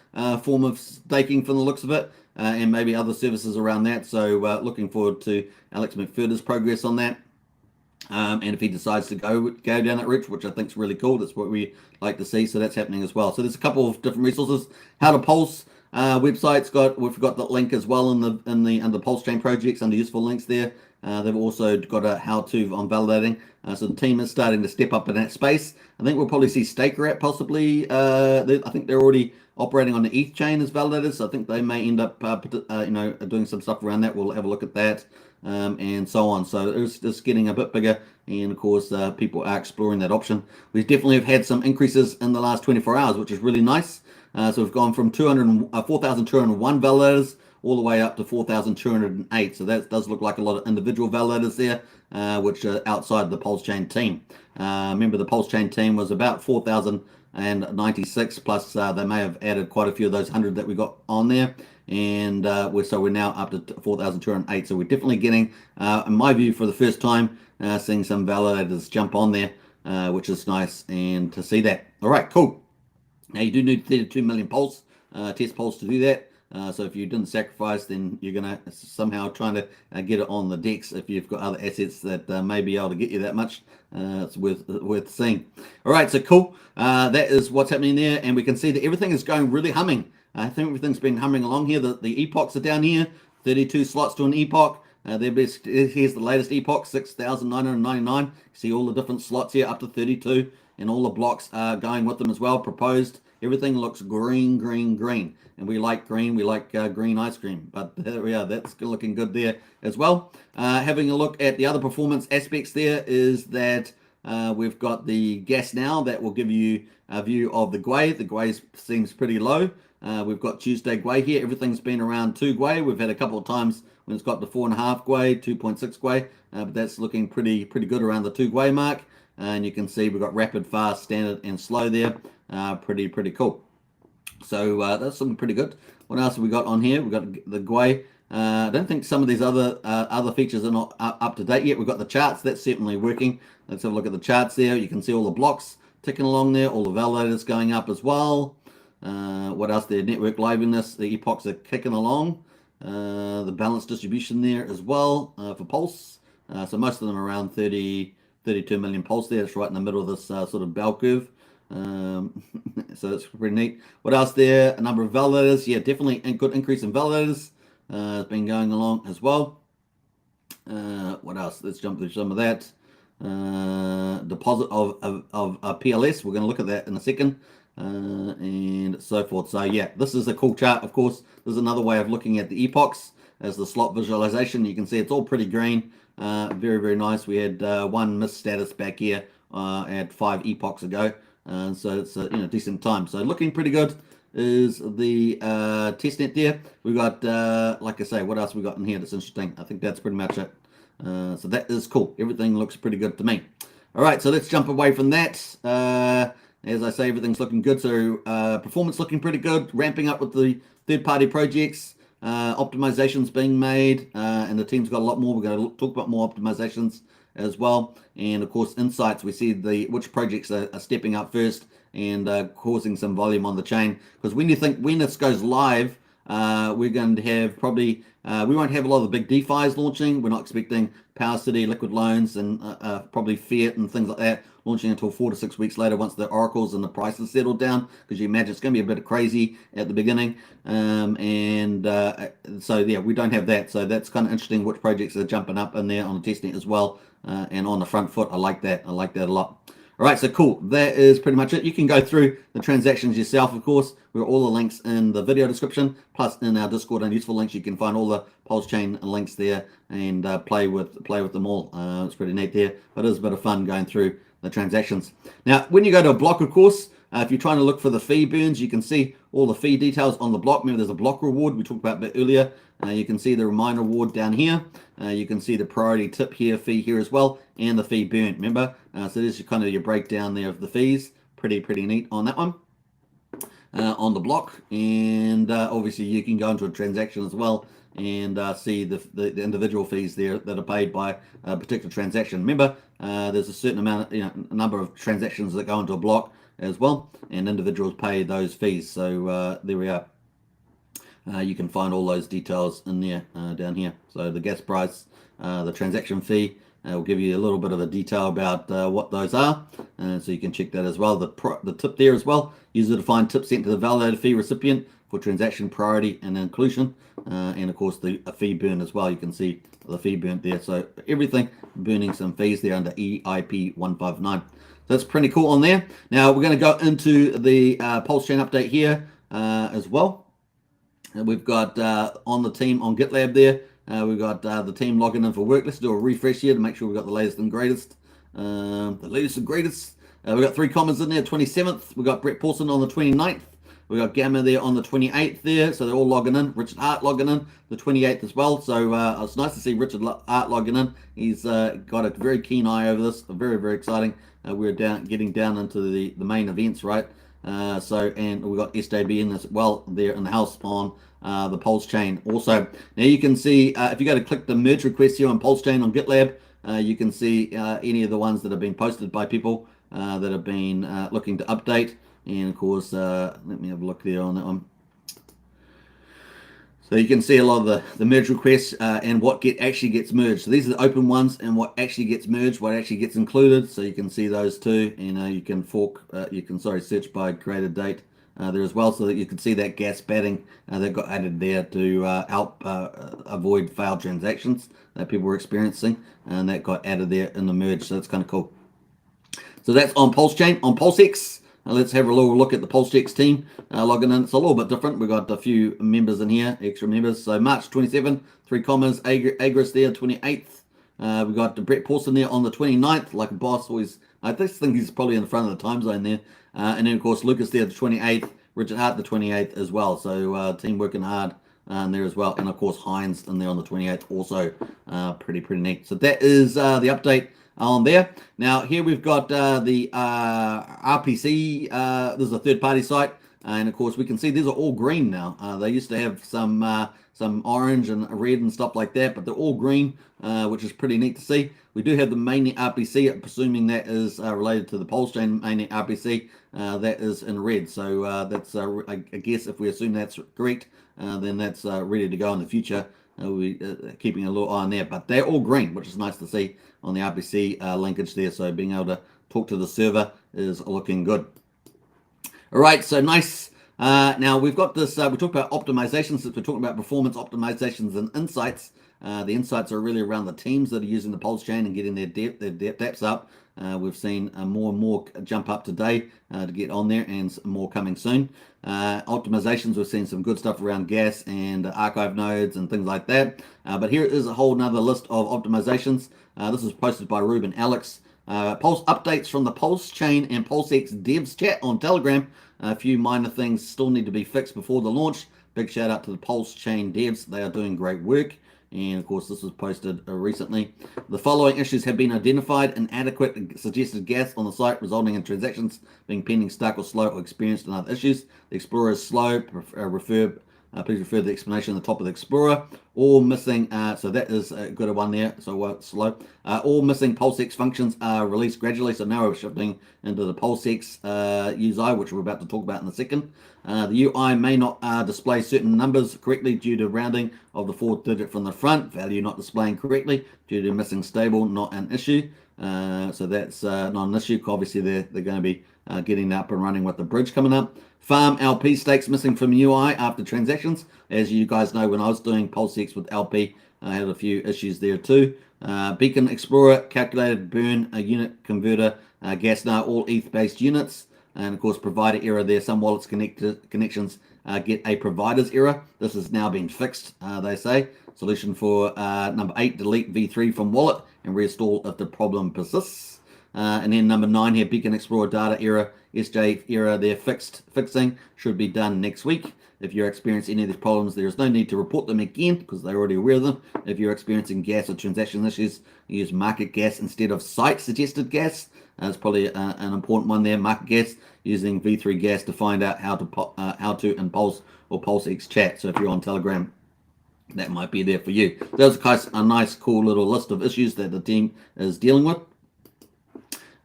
form of staking from the looks of it, and maybe other services around that. So looking forward to Alex McFerder's progress on that. And if he decides to go down that route, which I think is really cool, that's what we like to see. So that's happening as well. So there's a couple of different resources. How to Pulse website's we've got the link as well in the under PulseChain projects under useful links there. They've also got a how-to on validating. So the team is starting to step up in that space. I think we'll probably see StakerApp possibly. I think they're already operating on the ETH chain as validators. So I think they may end up doing some stuff around that. We'll have a look at that. And so on. So it's just getting a bit bigger, and of course people are exploring that option. We definitely have had some increases in the last 24 hours, which is really nice. So we've gone from 4,201 validators all the way up to 4,208. So that does look like a lot of individual validators there, which are outside the PulseChain team. Remember, the PulseChain team was about 4,096 plus they may have added quite a few of those 100 that we got on there. And we're now up to 4,208. So we're definitely getting, in my view, for the first time, seeing some validators jump on there, which is nice, and to see that. All right, cool. Now you do need 32 million pulse, test pulse to do that. So if you didn't sacrifice, then you're going to somehow trying to get it on the DEX. If you've got other assets that may be able to get you that much, it's worth seeing. All right, so cool. That is what's happening there, and we can see that everything is going really humming. I think everything's been humming along here. The epochs are down here, 32 slots to an epoch. Here's the latest epoch, 6,999. See all the different slots here, up to 32, and all the blocks are going with them as well. Proposed, everything looks green, green, green. And we like green, we like green ice cream. But there we are, that's looking good there as well. Having a look at the other performance aspects there is that we've got the gas now that will give you a view of the gwei. The gwei seems pretty low. We've got Tuesday gwei here. Everything's been around 2 gwei. We've had a couple of times when it's got the 4.5 gwei, 2.6 gwei, but that's looking pretty good around the 2 gwei mark. And you can see we've got rapid, fast, standard, and slow there. Pretty cool. So that's looking pretty good. What else have we got on here? We've got the gwei. I don't think some of these other features are not up to date yet. We've got the charts. That's certainly working. Let's have a look at the charts there. You can see all the blocks ticking along there. All the validators going up as well. What else there? Network liveliness. The epochs are kicking along. The balance distribution there as well for Pulse. So most of them around 32 million Pulse there. It's right in the middle of this sort of bell curve. So that's pretty neat. What else there? A number of validators. Yeah, definitely a good increase in validators. It's been going along as well. What else? Let's jump through some of that. Deposit of PLS. We're going to look at that in a second. And so forth. So yeah, this is a cool chart. Of course, there's another way of looking at the epochs as the slot visualization. You can see it's all pretty green. Very nice. We had one missed status back here at 5 epochs ago. So it's a decent time. So looking pretty good is the testnet there. We've got, like I say, what else we got in here that's interesting? I think that's pretty much it. So that is cool. Everything looks pretty good to me. All right, so let's jump away from that. As I say, everything's looking good. So performance looking pretty good. Ramping up with the third-party projects. Optimizations being made. And the team's got a lot more. We're going to talk about more optimizations as well. And of course, insights. We see which projects are stepping up first and causing some volume on the chain. Because when this goes live, we're going to have probably, we won't have a lot of the big DeFis launching. We're not expecting PUSD, liquid loans, and probably fiat and things like that launching until 4 to 6 weeks later once the oracles and the prices settle down, because you imagine it's going to be a bit crazy at the beginning. So yeah, we don't have that. So that's kind of interesting which projects are jumping up in there on the testnet as well, and on the front foot. I like that a lot. All right, so cool. That is pretty much it. You can go through the transactions yourself, of course. We're all the links in the video description, plus in our Discord and useful links. You can find all the PulseChain links there and play with them all. It's pretty neat there, but it is a bit of fun going through the transactions. Now, when you go to a block, of course, if you're trying to look for the fee burns, you can see all the fee details on the block. Remember, there's a block reward we talked about a bit earlier. You can see the reminder reward down here. You can see the priority tip here, fee here as well, and the fee burn. Remember, so this is kind of your breakdown there of the fees. Pretty neat on that one. On the block, and obviously you can go into a transaction as well and see the individual fees there that are paid by a particular transaction. Remember, there's a certain amount, a number of transactions that go into a block as well, and individuals pay those fees. So there we are. You can find all those details in there down here. So the gas price, the transaction fee, will give you a little bit of a detail about what those are, so you can check that as well. The tip there as well, user-defined tip sent to the validator fee recipient for transaction priority and inclusion, and of course a fee burn as well. You can see the fee burn there. So everything burning some fees there under EIP 159. So that's pretty cool on there. Now we're going to go into the PulseChain update here as well. We've got on the team on GitLab there. We've got the team logging in for work. Let's do a refresh here to make sure we've got the latest and greatest. We've got 3 comments in there, 27th. We've got Brett Paulson on the 29th. We've got Gamma there on the 28th there. So they're all logging in. Richard Hart logging in the 28th as well. So it's nice to see Richard Hart logging in. He's got a very keen eye over this. Very exciting. We're getting down into the main events, right? And we've got SJB in as well there in the house on the PulseChain also. Now you can see if you go to click the merge request here on PulseChain on GitLab, you can see any of the ones that have been posted by people that have been looking to update. And of course, let me have a look there on that one. So you can see a lot of the merge requests and what actually gets merged. So these are the open ones and what actually gets merged, what actually gets included. So you can see those too. And you can search by created date there as well, so that you can see that gas batting that got added there to help avoid failed transactions that people were experiencing, and that got added there in the merge. So that's kind of cool. So that's on PulseChain. On PulseX, let's have a little look at the PulseX team logging in. It's a little bit different. We've got a few members in here, extra members. So March 27, 3 commas, Agris there, 28th. We've got Brett Paulson there on the 29th, like a boss, always I just think he's probably in the front of the time zone there. And then, of course, Lucas there, the 28th, Richard Hart, the 28th as well. So team working hard there as well. And, of course, Hines in there on the 28th also. Pretty neat. So that is the update on there. Now, here we've got the RPC. This is a third-party site. And, of course, we can see these are all green now. They used to have some orange and red and stuff like that, but they're all green, which is pretty neat to see. We do have the mainnet RPC, presuming that is related to the PulseChain mainnet RPC. That is in red. So that's, I guess, if we assume that's correct, then that's ready to go in the future. We're keeping a little eye on there, but they're all green, which is nice to see on the RPC linkage there. So being able to talk to the server is looking good. All right, so nice. Now we've got this, we talked about optimizations, since we're talking about performance optimizations and insights. The insights are really around the teams that are using the PulseChain and getting their depths up. We've seen more and more jump up today to get on there, and more coming soon. Optimizations, we've seen some good stuff around gas and archive nodes and things like that. But here is a whole nother list of optimizations. This is posted by Ruben Alex. Pulse updates from the PulseChain and PulseX devs chat on Telegram. A few minor things still need to be fixed before the launch. Big shout out to the PulseChain devs. They are doing great work. And of course, this was posted recently. The following issues have been identified: inadequate suggested gas on the site, resulting in transactions being pending, stuck, or slow, or experienced other issues. The Explorer is slow. Please refer to the explanation at the top of the Explorer. All missing, so that is a good one there. So slow. All missing PulseX functions are released gradually. So now we're shifting into the PulseX UI, which we're about to talk about in a second. The UI may not display certain numbers correctly due to rounding of the fourth digit from the front. Value not displaying correctly due to missing stable, not an issue. So that's not an issue. Obviously, they're going to be getting up and running with the bridge coming up. Farm LP stakes missing from UI after transactions. As you guys know, when I was doing PulseX with LP, I had a few issues there too. Beacon Explorer, calculated burn, a unit converter, gas now, all ETH-based units. And of course, provider error there. Some wallets connections get a provider's error. This has now been fixed, they say. Solution for number 8, delete V3 from wallet and reinstall if the problem persists. And then number 9 here, Beacon Explorer data error, SJ error there, fixing should be done next week. If you're experiencing any of these problems, there is no need to report them again because they're already aware of them. If you're experiencing gas or transaction issues, use market gas instead of site suggested gas. That's probably an important one there, market gas, using V3 gas to find out how to in Pulse or PulseX chat. So if you're on Telegram, that might be there for you. That's a nice, cool little list of issues that the team is dealing with.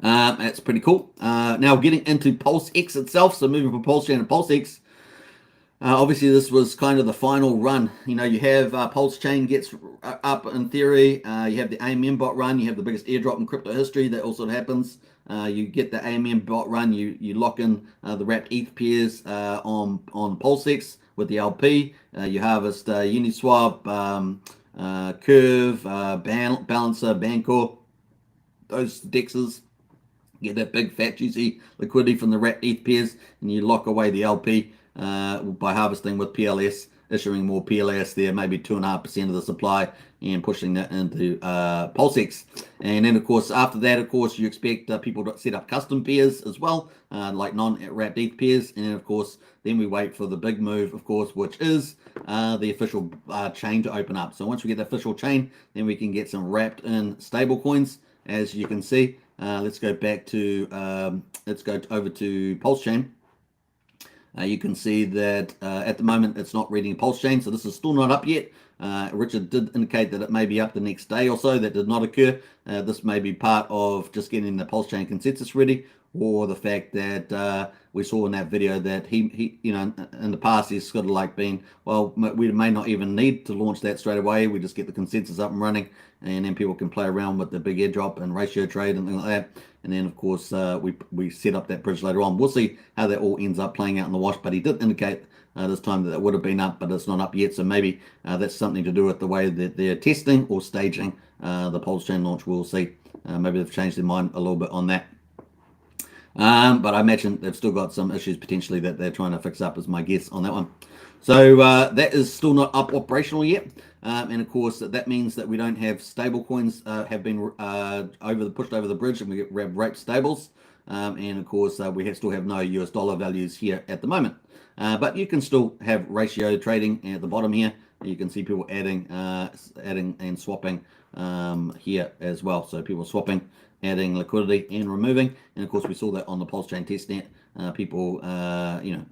That's pretty cool. Now getting into PulseX itself, so moving from PulseChain to PulseX. Obviously, this was kind of the final run. You know, you have PulseChain gets up in theory. You have the AMM bot run. You have the biggest airdrop in crypto history. That also happens. You get the AMM bot run. You lock in the wrapped ETH pairs on PulseX with the LP. You harvest Uniswap, Curve, Balancer, Bancor. Those dexes. Get that big fat juicy liquidity from the wrapped ETH pairs, and you lock away the LP by harvesting with PLS, issuing more PLS there, maybe 2.5% of the supply, and pushing that into PulseX. And then, of course, after that, of course, you expect people to set up custom pairs as well, like non-wrapped ETH pairs. And then, of course, then we wait for the big move, of course, which is the official chain to open up. So once we get the official chain, then we can get some wrapped in stable coins, as you can see. Let's go back to, let's go over to PulseChain. You can see that at the moment it's not reading PulseChain, so this is still not up yet. Richard did indicate that it may be up the next day or so. That did not occur. This may be part of just getting the PulseChain consensus ready, or the fact that we saw in that video that he you know, in the past he's sort of like been, well, we may not even need to launch that straight away. We just get the consensus up and running, and then people can play around with the big airdrop and ratio trade and things like that. And then, of course, we set up that bridge later on. We'll see how that all ends up playing out in the wash. But he did indicate this time that it would have been up, but it's not up yet. So maybe that's something to do with the way that they're testing or staging the PulseChain launch. We'll see. Maybe they've changed their mind a little bit on that. But I imagine they've still got some issues potentially that they're trying to fix up, is my guess on that one. So that is still not up operational yet. And of course, that means that we don't have stable coins have been pushed over the bridge, and we have rate stables. And of course, we still have no US dollar values here at the moment. But you can still have ratio trading at the bottom here. You can see people adding and swapping here as well. So people swapping, adding liquidity and removing. And of course, we saw that on the PulseChain Testnet. People,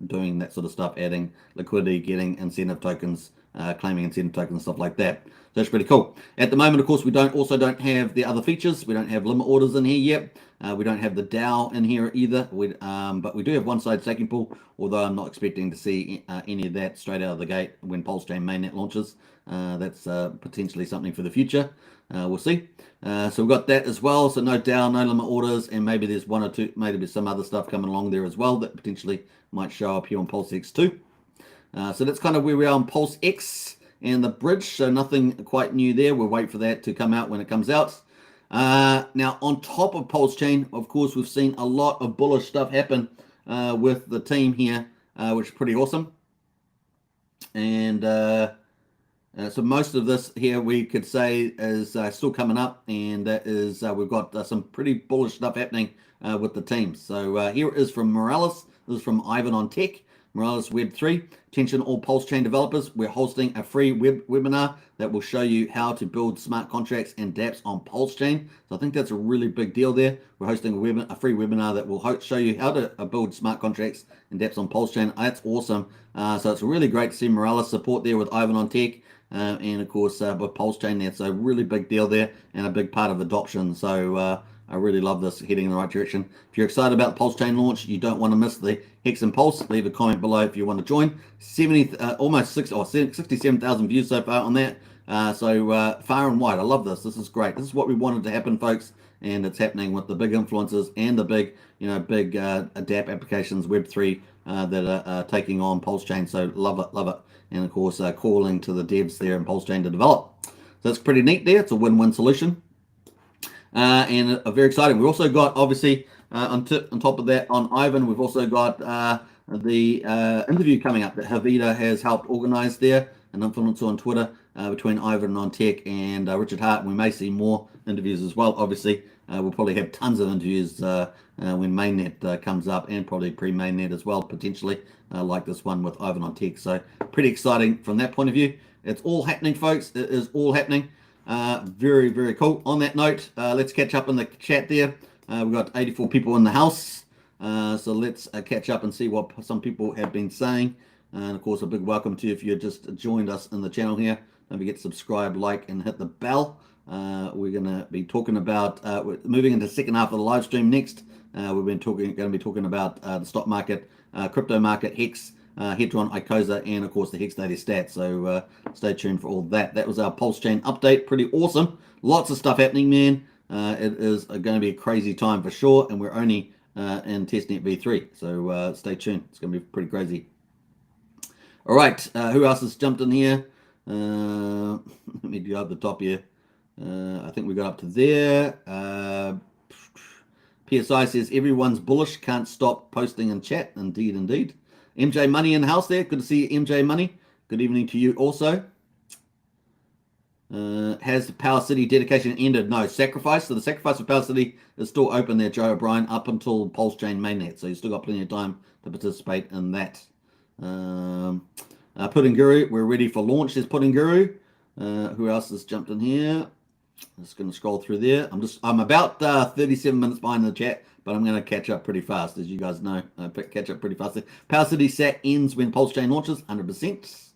doing that sort of stuff, adding liquidity, getting incentive tokens, claiming incentive tokens, stuff like that. So that's pretty cool. At the moment, of course, we don't have the other features. We don't have limit orders in here yet. We don't have the DAO in here either. But we do have one-side stacking pool, although I'm not expecting to see any of that straight out of the gate when PulseChain mainnet launches. That's potentially something for the future. We'll see. So we've got that as well. So no DAO, no limit orders, and maybe there's one or two, maybe there's some other stuff coming along there as well that potentially might show up here on PulseX too. So that's kind of where we are on PulseX and the bridge. So nothing quite new there. We'll wait for that to come out when it comes out. Now, on top of PulseChain, of course, we've seen a lot of bullish stuff happen with the team here, which is pretty awesome. And so most of this here we could say is still coming up, and that is we've got some pretty bullish stuff happening with the team. So here is from Morales. This is from Ivan on Tech. Morales Web3. Attention all PulseChain developers. We're hosting a free webinar that will show you how to build smart contracts and dApps on PulseChain. So I think that's a really big deal there. We're hosting a free webinar that will show you how to build smart contracts and dApps on PulseChain. That's awesome. So it's really great to see Morales support there with Ivan on Tech. And of course with PulseChain there. So really big deal there and a big part of adoption. So I really love this, heading in the right direction. If you're excited about the PulseChain launch, you don't want to miss the Hex and Pulse, leave a comment below if you want to join. 67,000 views so far on that. So far and wide, I love this. This is great. This is what we wanted to happen, folks, and it's happening with the big influencers and the big dApp applications, Web3 that are taking on PulseChain. So love it, love it. And of course, calling to the devs there in PulseChain to develop. So that's pretty neat there. It's a win-win solution. And very exciting. We also got, obviously, on top of that, on Ivan, we've also got the interview coming up that Javida has helped organize there, an influencer on Twitter, between Ivan on Tech and Richard Hart. And we may see more interviews as well. Obviously, we'll probably have tons of interviews when mainnet comes up, and probably pre-mainnet as well, potentially, like this one with Ivan on Tech. So pretty exciting from that point of view. It's all happening, folks. It is all happening. Very, very cool. On that note, let's catch up in the chat there. We've got 84 people in the house. So let's catch up and see what some people have been saying. And of course, a big welcome to you if you just joined us in the channel here. Don't forget to subscribe, like, and hit the bell. We're going to be talking about, moving into the second half of the live stream next. We've been going to be talking about the stock market, crypto market, Hex, Hedron, HSI, and of course the Hex Daily Stats. So stay tuned for all that. That was our PulseChain update. Pretty awesome. Lots of stuff happening, man. It is going to be a crazy time for sure, and we're only in Testnet V3. So stay tuned. It's going to be pretty crazy. All right. Who else has jumped in here? Let me go up the top here. I think we got up to there. PSI says everyone's bullish. Can't stop posting in chat. Indeed, indeed. MJ Money in the house there. Good to see you, MJ Money. Good evening to you also. Has the Power City dedication ended? No, Sacrifice. So the Sacrifice of Power City is still open there, Joe O'Brien, up until PulseChain mainnet. So you've still got plenty of time to participate in that. Pudding Guru, we're ready for launch, says Pudding Guru. Who else has jumped in here? I'm just going to scroll through there. I'm about 37 minutes behind the chat, but I'm going to catch up pretty fast, as you guys know. Catch up pretty fast. Power City SAT ends when PulseChain launches, 100%.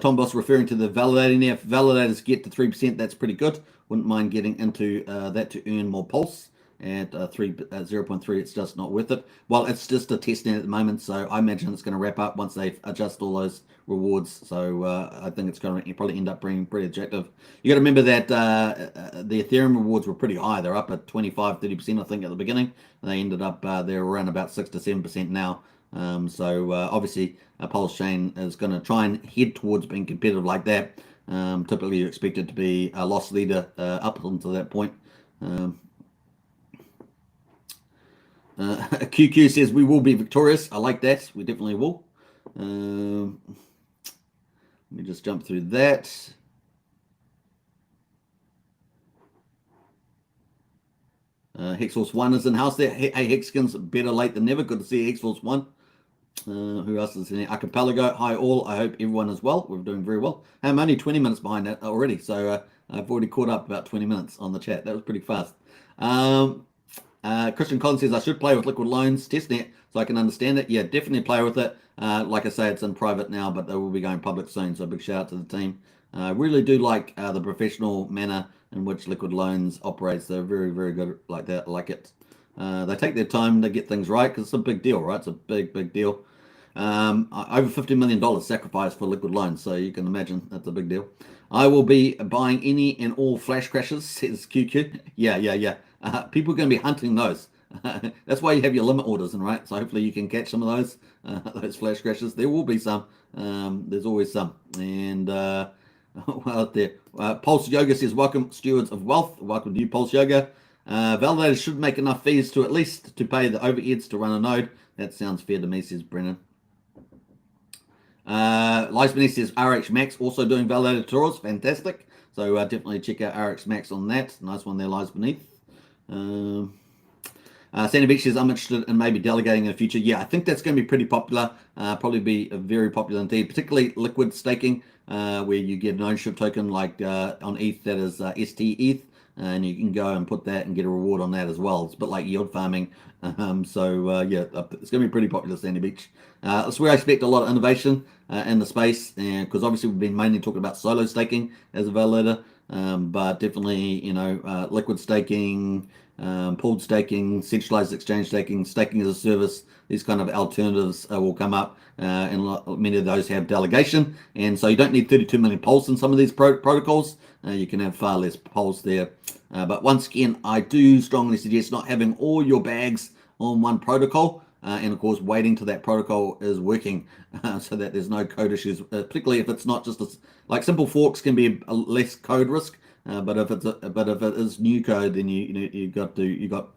Tom Boss referring to the validating there. If validators get to 3%, that's pretty good. Wouldn't mind getting into that to earn more pulse. At 0.3, it's just not worth it. Well, it's just a testnet at the moment, so I imagine it's going to wrap up once they adjust all those rewards. So I think it's going to probably end up being pretty objective. You got to remember that the Ethereum rewards were pretty high. They're up at 25-30%, I think, at the beginning. They ended up they're around about 6-7% now. So obviously, PulseChain is going to try and head towards being competitive like that. Typically, you expect it to be a loss leader up until that point. QQ says we will be victorious. I like that. We definitely will. Let me just jump through that. Hexforce 1 is in house there. Hey, Hexkins, better late than never. Good to see Hexforce 1. Who else is in there? Archipelago. Hi all. I hope everyone is well. We're doing very well. I'm only 20 minutes behind that already, so I've already caught up about 20 minutes on the chat. That was pretty fast. Christian Collins says I should play with Liquid Loans Testnet so I can understand it. Yeah, definitely play with it. Like I say, it's in private now, but they will be going public soon. So big shout out to the team. I really do like the professional manner in which Liquid Loans operates. They're very, very good like that. I like it. They take their time to get things right because it's a big deal, right? It's a big, big deal. Over $50 million sacrifice for Liquid Loans, so you can imagine that's a big deal. I will be buying any and all flash crashes, says QQ. Yeah. People are going to be hunting those. That's why you have your limit orders, and right? So hopefully you can catch some of those flash crashes. There will be some. There's always some. And well, there. Pulse Yoga says, welcome, stewards of wealth. Welcome to you, Pulse Yoga. Validators should make enough fees to at least to pay the overheads to run a node. That sounds fair to me, says Brennan. Lies Beneath says RH Max also doing validator tours. Fantastic. So definitely check out RH Max on that. Nice one there, Lies Beneath. Sandy Beach says, I'm interested in maybe delegating in the future. Yeah, I think that's going to be pretty popular. Probably be very popular indeed, particularly liquid staking, where you get an ownership token like on ETH that is ST ETH, and you can go and put that and get a reward on that as well. It's a bit like yield farming. Yeah, it's going to be pretty popular, Sandy Beach. That's where I expect a lot of innovation in the space, because obviously we've been mainly talking about solo staking as a validator, but definitely, liquid staking, pooled staking, centralized exchange staking, staking as a service, these kind of alternatives will come up, and many of those have delegation, and so you don't need 32 million poles in some of these protocols. You can have far less poles there. But once again, I do strongly suggest not having all your bags on one protocol, and of course waiting till that protocol is working, so that there's no code issues, particularly if it's not just like simple forks can be a less code risk. But if it is new code, then you got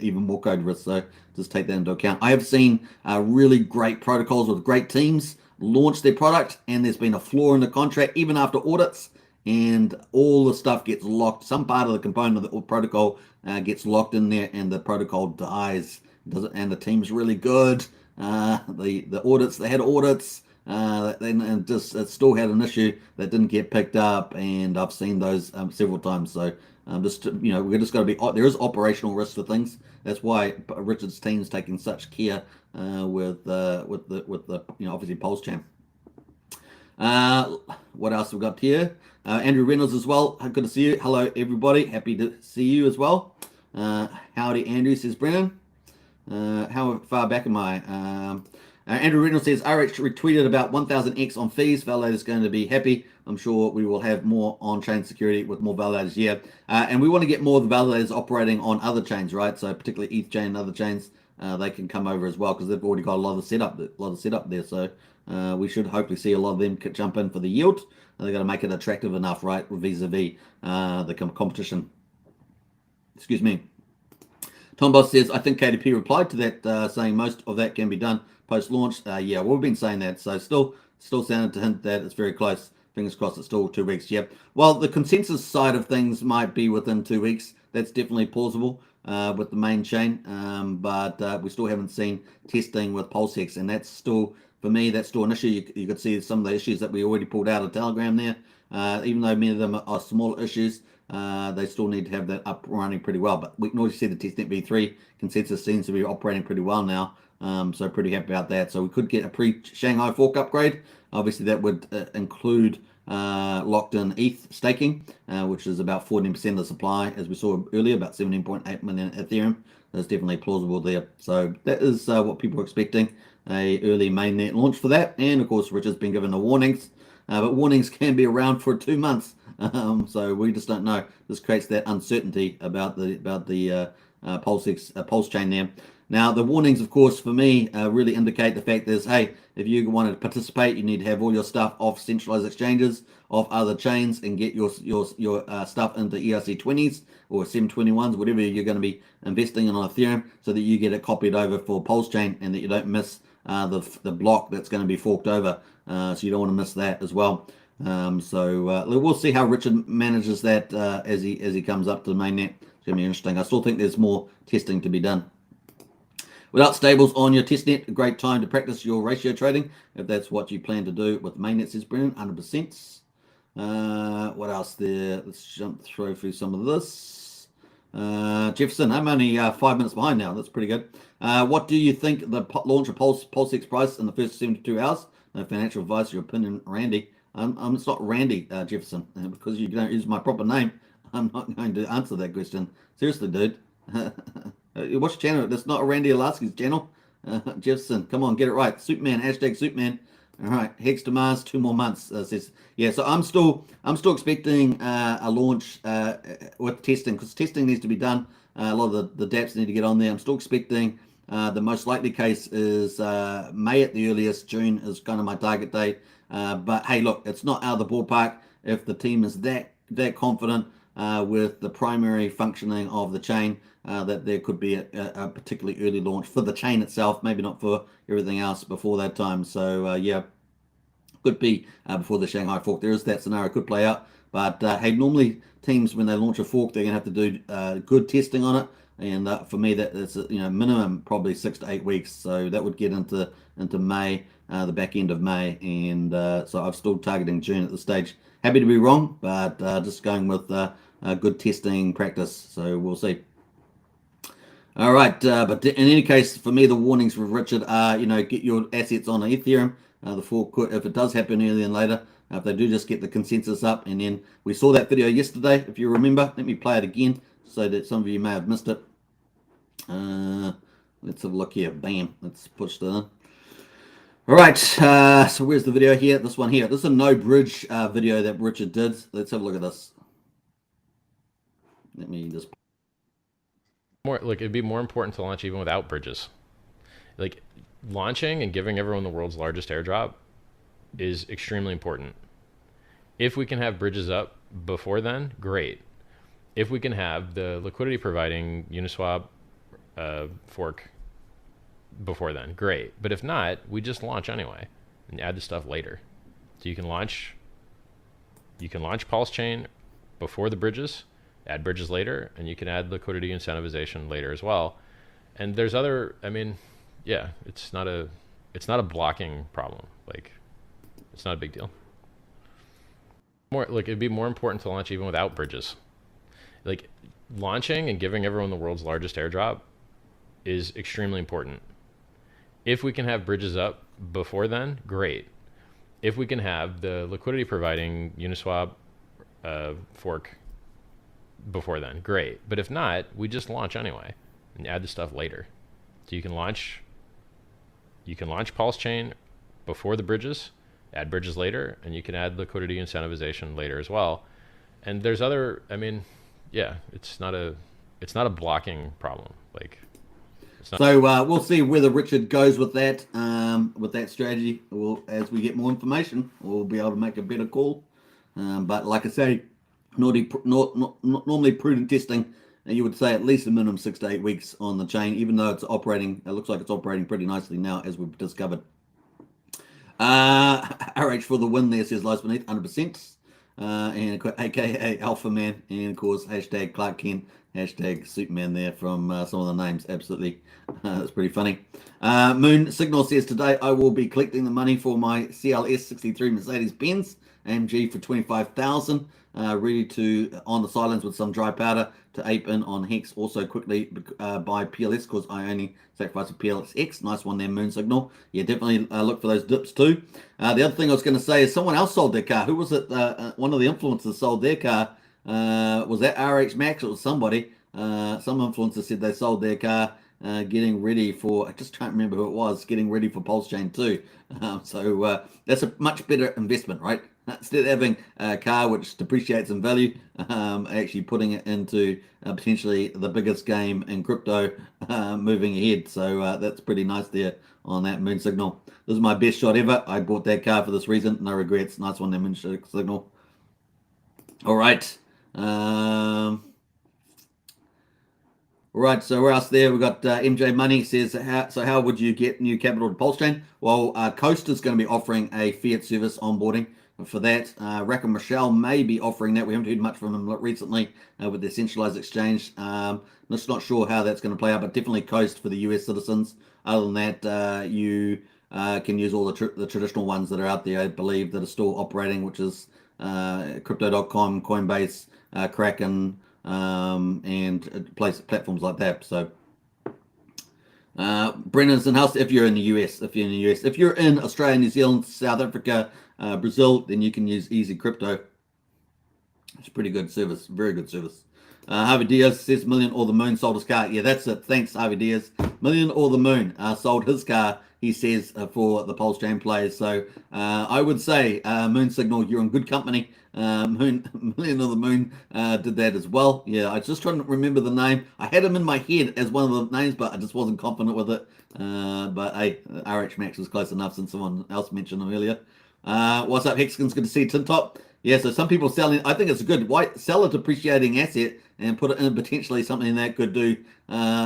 even more code risk. So just take that into account. I have seen really great protocols with great teams launch their product, and there's been a flaw in the contract even after audits, and all the stuff gets locked. Some part of the component of the protocol gets locked in there, and the protocol dies. And the team's really good. The audits, they had audits. And it still had an issue that didn't get picked up, and I've seen those several times. So we're just got to be. There is operational risk to things. That's why Richard's team's taking such care with the obviously PulseChain. What else have we got here? Andrew Reynolds as well. Good to see you. Hello everybody. Happy to see you as well. Howdy Andrew, says Brennan. How far back am I? Andrew Reynolds says, RH retweeted about 1000x on fees. Validator's going to be happy. I'm sure we will have more on-chain security with more validators. Yeah, and we want to get more of the validators operating on other chains, right? So particularly ETH chain and other chains, they can come over as well because they've already got a lot of setup there. So we should hopefully see a lot of them jump in for the yield. They've got to make it attractive enough, right, vis-a-vis the competition. Excuse me. Tom Boss says, I think KDP replied to that saying most of that can be done post-launch. Yeah, we've been saying that. So still sounded to hint that it's very close. Fingers crossed it's still 2 weeks. Yep. Well, the consensus side of things might be within 2 weeks. That's definitely plausible with the main chain. But we still haven't seen testing with PulseX. And that's still, for me, that's still an issue. You could see some of the issues that we already pulled out of Telegram there. Even though many of them are small issues, they still need to have that up running pretty well. But we can already see the Testnet V3 consensus seems to be operating pretty well now. So pretty happy about that. So we could get a pre-Shanghai fork upgrade. Obviously that would include locked-in ETH staking, which is about 14% of the supply, as we saw earlier, about 17.8 million Ethereum. That's definitely plausible there. So that is what people are expecting, a early mainnet launch for that. And of course, Richard's been given the warnings, but warnings can be around for 2 months. So we just don't know. This creates that uncertainty about the PulseChain there. Now, the warnings, of course, for me, really indicate the fact that, hey, if you want to participate, you need to have all your stuff off centralized exchanges, off other chains, and get your stuff into ERC20s or 721s, whatever you're going to be investing in on Ethereum, so that you get it copied over for PulseChain and that you don't miss the block that's going to be forked over. So you don't want to miss that as well. So we'll see how Richard manages that as he comes up to the mainnet. It's going to be interesting. I still think there's more testing to be done. Without stables on your testnet, a great time to practice your ratio trading if that's what you plan to do with mainnet, says Brennan, 100%. What else there? Let's jump through some of this. Jefferson, I'm only 5 minutes behind now. That's pretty good. What do you think the launch of PulseX price in the first 72 hours? No financial advice, your opinion, Randy. It's not Randy, Jefferson, because you don't use my proper name. I'm not going to answer that question. Seriously, dude. Watch channel. That's not Randy Alaska's channel. Jefferson, come on, get it right. Superman, hashtag Superman. All right, Hex to Mars, 2 more months. Says, yeah. So I'm still expecting a launch with testing, because testing needs to be done. A lot of the dApps need to get on there. I'm still expecting the most likely case is May at the earliest. June is kind of my target date. But hey, look, it's not out of the ballpark if the team is that confident with the primary functioning of the chain, that there could be a particularly early launch for the chain itself, maybe not for everything else before that time. So yeah, could be before the Shanghai fork. There is that scenario, could play out. But hey, normally teams, when they launch a fork, they're gonna have to do good testing on it. And for me, that's minimum probably 6 to 8 weeks. So that would get into May, the back end of May, and so I'm still targeting June at this stage. Happy to be wrong, but just going with good testing practice. So we'll see. All right, but in any case, for me, the warnings with Richard are, get your assets on Ethereum. The fork could, if it does happen earlier than later, if they do just get the consensus up. And then we saw that video yesterday, if you remember. Let me play it again so that some of you may have missed it. Let's have a look here. Bam, let's push that in. All right, so where's the video here? This one here. This is a no bridge video that Richard did. Let's have a look at this. Let me just... Look, it'd be more important to launch even without bridges. Like, launching and giving everyone the world's largest airdrop is extremely important. If we can have bridges up before then, great. If we can have the liquidity providing Uniswap fork before then, great. But if not, we just launch anyway and add the stuff later. So you can launch PulseChain before the bridges, add bridges later, and you can add liquidity incentivization later as well. And there's other, yeah, it's not a blocking problem. Like, it's not a big deal. Look, it'd be more important to launch even without bridges. Like, launching and giving everyone the world's largest airdrop is extremely important. If we can have bridges up before then, great. If we can have the liquidity providing Uniswap fork before then, great. But if not, we just launch anyway and add the stuff later. So you can launch PulseChain before the bridges, add bridges later, and you can add liquidity incentivization later as well. And there's other, yeah, it's not a blocking problem. Like, so we'll see whether Richard goes with that strategy. As we get more information, we'll be able to make a better call. But like I say, normally prudent testing, you would say at least a minimum 6 to 8 weeks on the chain, even though it's operating. It looks like it's operating pretty nicely now, as we've discovered. RH for the win there, says Lies Beneath, 100%. And aka Alpha Man, and of course hashtag Clark Kent, hashtag Superman there from some of the names. Absolutely, that's pretty funny. Moon Signal says, today I will be collecting the money for my CLS 63 Mercedes-Benz AMG for 25,000. Ready to on the sidelines with some dry powder to ape in on Hex. Also quickly buy PLS, because I only sacrifice a PLSX. Nice one there, Moon Signal. Yeah, definitely look for those dips too. The other thing I was going to say is someone else sold their car. Who was it? One of the influencers sold their car. Was that RH Max? It was somebody. Some influencer said they sold their car getting ready for, I just can't remember who it was, getting ready for PulseChain 2. So that's a much better investment, right? Instead of having a car which depreciates in value, actually putting it into potentially the biggest game in crypto moving ahead. So that's pretty nice there on that Moon Signal. This is my best shot ever. I bought that car for this reason. No regrets. Nice one there, Moon Signal. All right. All right, so we're else there. We've got MJ Money says, how would you get new capital to PulseChain? Well, Coast is going to be offering a fiat service onboarding for that. Rack and Michelle may be offering that. We haven't heard much from them recently with their centralized exchange. Just not sure how that's going to play out, but definitely Coast for the US citizens. Other than that, you can use all the traditional ones that are out there, I believe, that are still operating, which is Crypto.com, Coinbase, Kraken, and platforms like that. So Brennan's in house if you're in the US. If you're in Australia, New Zealand, South Africa, Brazil, then you can use Easy Crypto. It's a pretty good service, very good service. Harvey Diaz says Million or the Moon sold his car. Yeah, that's it. Thanks, Harvey Diaz. Million or the Moon sold his car, he says, for the PulseChain players. So I would say, Moon Signal, you're in good company. Million or the Moon did that as well. Yeah, I was just trying to remember the name. I had him in my head as one of the names, but I just wasn't confident with it. But hey, RH Max was close enough since someone else mentioned him earlier. What's up, Hexkins? Good to see you, Tintop. Yeah, so some people selling. I think it's a good sell a depreciating asset and put it in potentially something that could do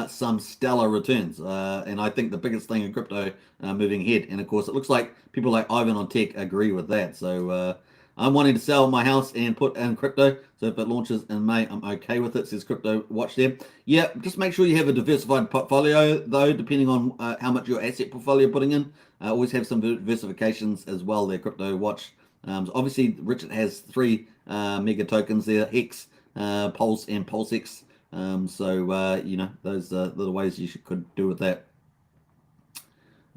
some stellar returns. And I think the biggest thing in crypto moving ahead. And of course, it looks like people like Ivan on Tech agree with that. So I'm wanting to sell my house and put in crypto. So if it launches in May, I'm okay with it. Says Crypto Watch there. Yeah, just make sure you have a diversified portfolio, though, depending on how much your asset portfolio you're putting in. Always have some diversifications as well there, Crypto Watch. So obviously, Richard has 3 mega tokens there: Hex, Pulse, and PulseX. You know, those are the ways you could do with that.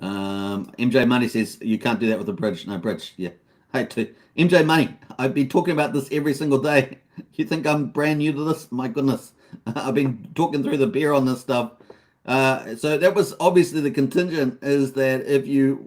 MJ Money says you can't do that with a bridge. No bridge. Yeah. Hey, to MJ Money, I've been talking about this every single day. You think I'm brand new to this? My goodness, I've been talking through the beer on this stuff. So that was obviously the contingent is that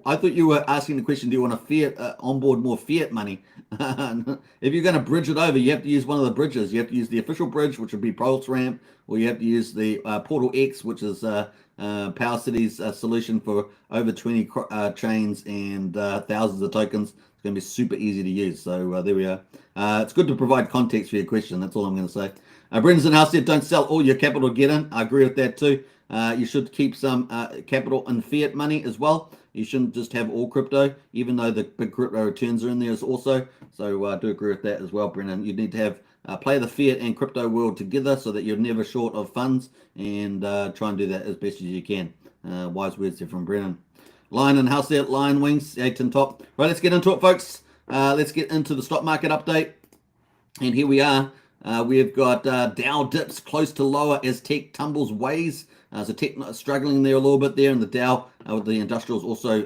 I thought you were asking the question, do you want to fiat onboard more fiat money? If you're going to bridge it over, you have to use one of the bridges. You have to use the official bridge, which would be Pulse Ramp, or you have to use the Portal X, which is Power City's solution for over 20 chains and thousands of tokens. It's going to be super easy to use. So there we are. It's good to provide context for your question. That's all I'm going to say. Brendan's in house said, don't sell all your capital to get in. I agree with that too. You should keep some capital in fiat money as well. You shouldn't just have all crypto, even though the big crypto returns are in there also. So I do agree with that as well, Brendan. You need to have play the fiat and crypto world together so that you're never short of funds, and try and do that as best as you can. Wise words there from Brendan. Lion and house there, Lion Wings, 8 and top. Right, let's get into it, folks. Let's get into the stock market update. And here we are. We've got Dow dips close to lower as tech tumbles ways. So tech struggling there a little bit there, and the Dow with the industrials also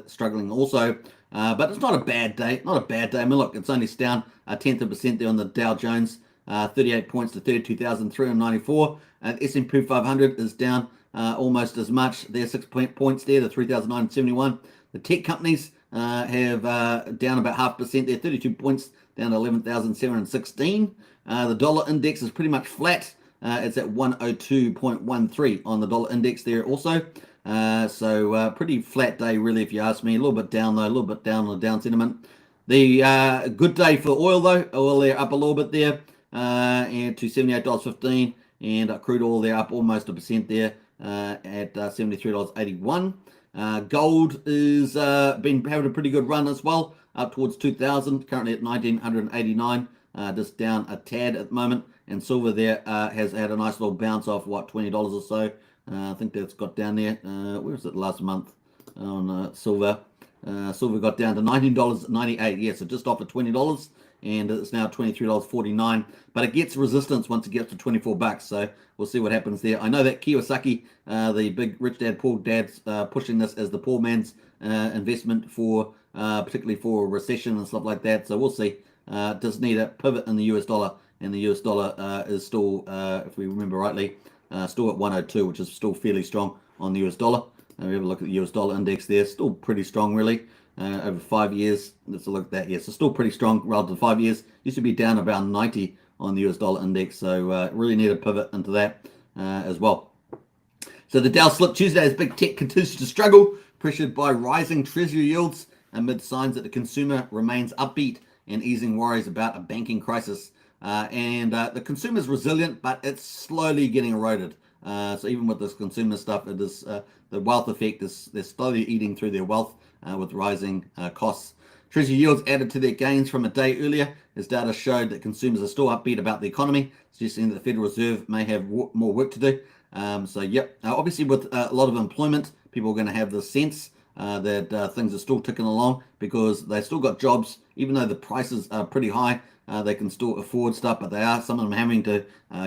struggling also. But it's not a bad day. Not a bad day. I mean, look, it's only down 0.1% there on the Dow Jones, 38 points to 32,394. S&P 500 is down almost as much. They're 6 points there to 3,971. The tech companies have down about 0.5% there, 32 points down to 11,716. The dollar index is pretty much flat. It's at 102.13 on the dollar index there also. So pretty flat day really, if you ask me. A little bit down though, a little bit down on the down sentiment. The good day for oil though. Oil there up a little bit there and to $78.15, and crude oil there up almost 1% there at $73.81. Gold is been having a pretty good run as well, up towards 2,000, currently at 1,989, just down a tad at the moment. And silver there has had a nice little bounce off, what, $20 or so. I think that's got down there. Where was it last month on silver? Silver got down to $19.98. Yeah, so just off of $20, and it's now $23.49. But it gets resistance once it gets to $24. So we'll see what happens there. I know that Kiyosaki, the big rich dad, poor dad's pushing this as the poor man's investment for particularly for a recession and stuff like that. So we'll see. Does need a pivot in the US dollar. And the US dollar is still, if we remember rightly, still at 102, which is still fairly strong on the US dollar. We have a look at the US dollar index there, still pretty strong really, over 5 years. Let's look at that. Yes, it's still pretty strong relative to 5 years. Used to be down about 90 on the US dollar index, so really need a pivot into that as well. So the Dow slipped Tuesday as big tech continues to struggle, pressured by rising treasury yields amid signs that the consumer remains upbeat and easing worries about a banking crisis. and the consumer's resilient, but it's slowly getting eroded. So even with this consumer stuff, it is the wealth effect is they're slowly eating through their wealth with rising costs. Treasury yields added to their gains from a day earlier as data showed that consumers are still upbeat about the economy, suggesting that the Federal Reserve may have more work to do. So, yep, obviously with a lot of employment, people are going to have the sense that things are still ticking along because they still got jobs, even though the prices are pretty high. They can still afford stuff, but some of them having to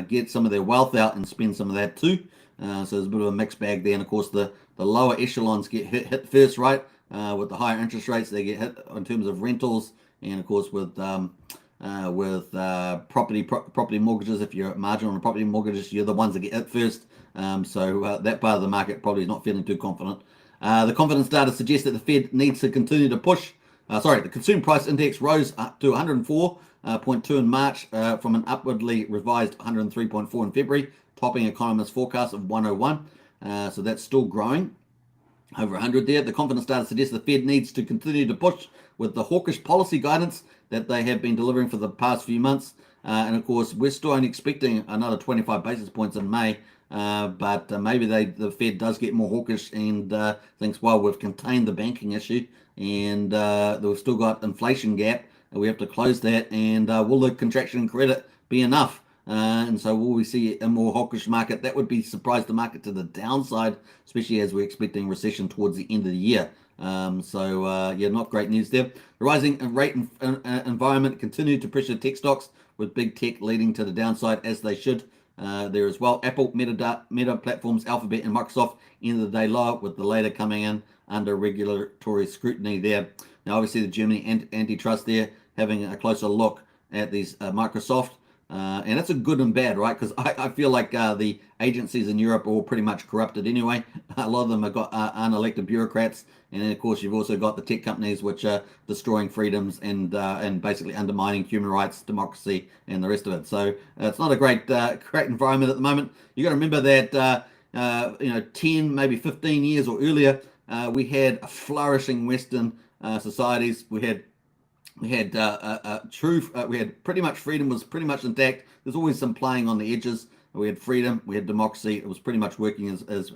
get some of their wealth out and spend some of that too. So there's a bit of a mixed bag there. And of course, the lower echelons get hit first, right? With the higher interest rates, they get hit in terms of rentals, and of course with property mortgages. If you're marginal on property mortgages, you're the ones that get hit first. So that part of the market probably is not feeling too confident. The confidence data suggests that the Fed needs to continue to push. The consumer price index rose up to 104.2 in March from an upwardly revised 103.4 in February, topping economists' forecast of 101. So that's still growing. Over 100 there. The confidence data suggests the Fed needs to continue to push with the hawkish policy guidance that they have been delivering for the past few months. And of course, we're still only expecting another 25 basis points in May. But maybe the Fed does get more hawkish and thinks, well, we've contained the banking issue and we've still got inflation gap. And we have to close that. And will the contraction in credit be enough? And so will we see a more hawkish market? That would be surprise the market to the downside, especially as we're expecting recession towards the end of the year. Yeah, not great news there. The rising rate environment continued to pressure tech stocks, with big tech leading to the downside as they should there as well. Apple, Meta Platforms, Alphabet, and Microsoft end of the day lower, with the latter coming in under regulatory scrutiny there. Now, obviously, the Germany antitrust there having a closer look at these Microsoft. And that's a good and bad, right? Because I feel like the agencies in Europe are all pretty much corrupted anyway. A lot of them have got unelected bureaucrats, and then of course you've also got the tech companies which are destroying freedoms and basically undermining human rights, democracy, and the rest of it. So it's not a great environment at the moment. You got to remember that 10, maybe 15 years or earlier, we had flourishing Western societies. We had pretty much freedom was pretty much intact. There's always some playing on the edges. We had freedom, we had democracy. It was pretty much working as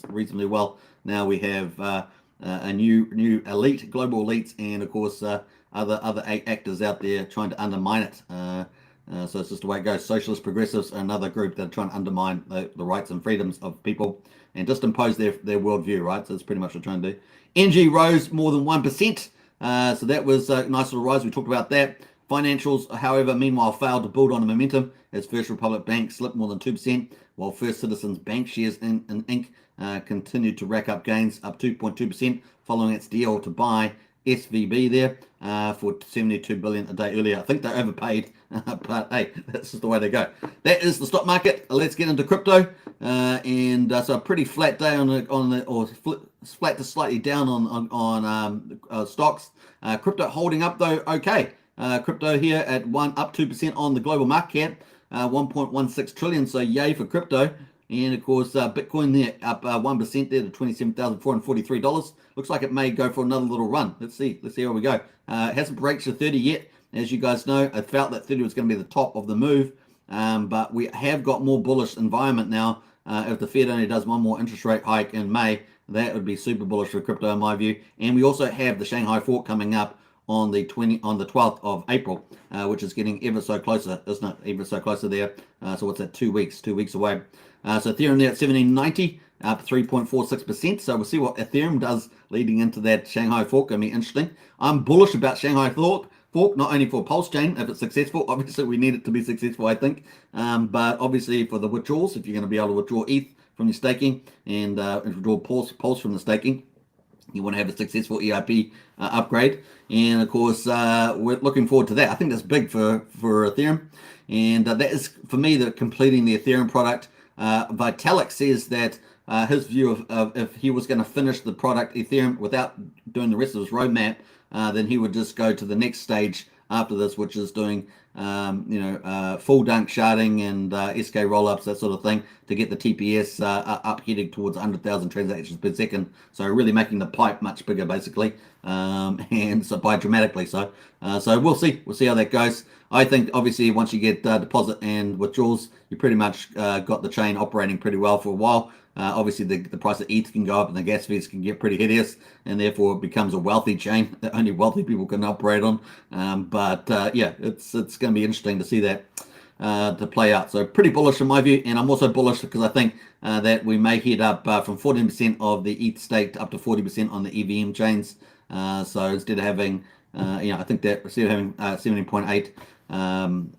reasonably well. Now we have a new elite, global elites, and of course other actors out there trying to undermine it. So it's just the way it goes. Socialist progressives are another group that are trying to undermine the rights and freedoms of people and just impose their worldview, right? So that's pretty much what they're trying to do. Energy rose more than 1%. So that was a nice little rise. We talked about that. Financials, however, meanwhile failed to build on the momentum as First Republic Bank slipped more than 2%, while First Citizens Bank shares in Inc. Continued to rack up gains, up 2.2%, following its deal to buy SVB there for $72 billion a day earlier. I think they overpaid, but hey, that's just the way they go. That is the stock market. Let's get into crypto, so a pretty flat day flat to slightly down on stocks. Crypto holding up though, okay. Crypto here at up 2% on the global market cap, 1.16 trillion. So yay for crypto. And of course, Bitcoin there up 1% there to $27,443. Looks like it may go for another little run. Let's see how we go. It hasn't breached the 30 yet. As you guys know, I felt that 30 was going to be the top of the move. But we have got more bullish environment now. If the Fed only does one more interest rate hike in May, that would be super bullish for crypto in my view. And we also have the Shanghai Fork coming up on the 12th of April, which is getting ever so closer, isn't it? Ever so closer there. So what's that? 2 weeks away. So Ethereum there at 1790, up 3.46%. So we'll see what Ethereum does leading into that Shanghai Fork. Going to be interesting. I'm bullish about Shanghai Fork, not only for PulseChain, if it's successful. Obviously, we need it to be successful, I think. But obviously for the withdrawals, if you're going to be able to withdraw ETH from your staking and withdraw Pulse from the staking, you want to have a successful EIP upgrade. And of course, we're looking forward to that. I think that's big for Ethereum. And that is, for me, completing the Ethereum product. Vitalik says that his view of if he was going to finish the product Ethereum without doing the rest of his roadmap, then he would just go to the next stage after this, which is doing full dunk sharding and SK rollups, that sort of thing, to get the TPS up heading towards 100,000 transactions per second. So really making the pipe much bigger, basically, and so by dramatically so. So we'll see how that goes. I think obviously once you get deposit and withdrawals, you pretty much got the chain operating pretty well for a while. Obviously, the price of ETH can go up and the gas fees can get pretty hideous, and therefore it becomes a wealthy chain that only wealthy people can operate on. Yeah, it's going to be interesting to see that to play out. So pretty bullish in my view, and I'm also bullish because I think that we may head up from 14% of the ETH staked up to 40% on the EVM chains. So instead of having, I think that instead of having 17.8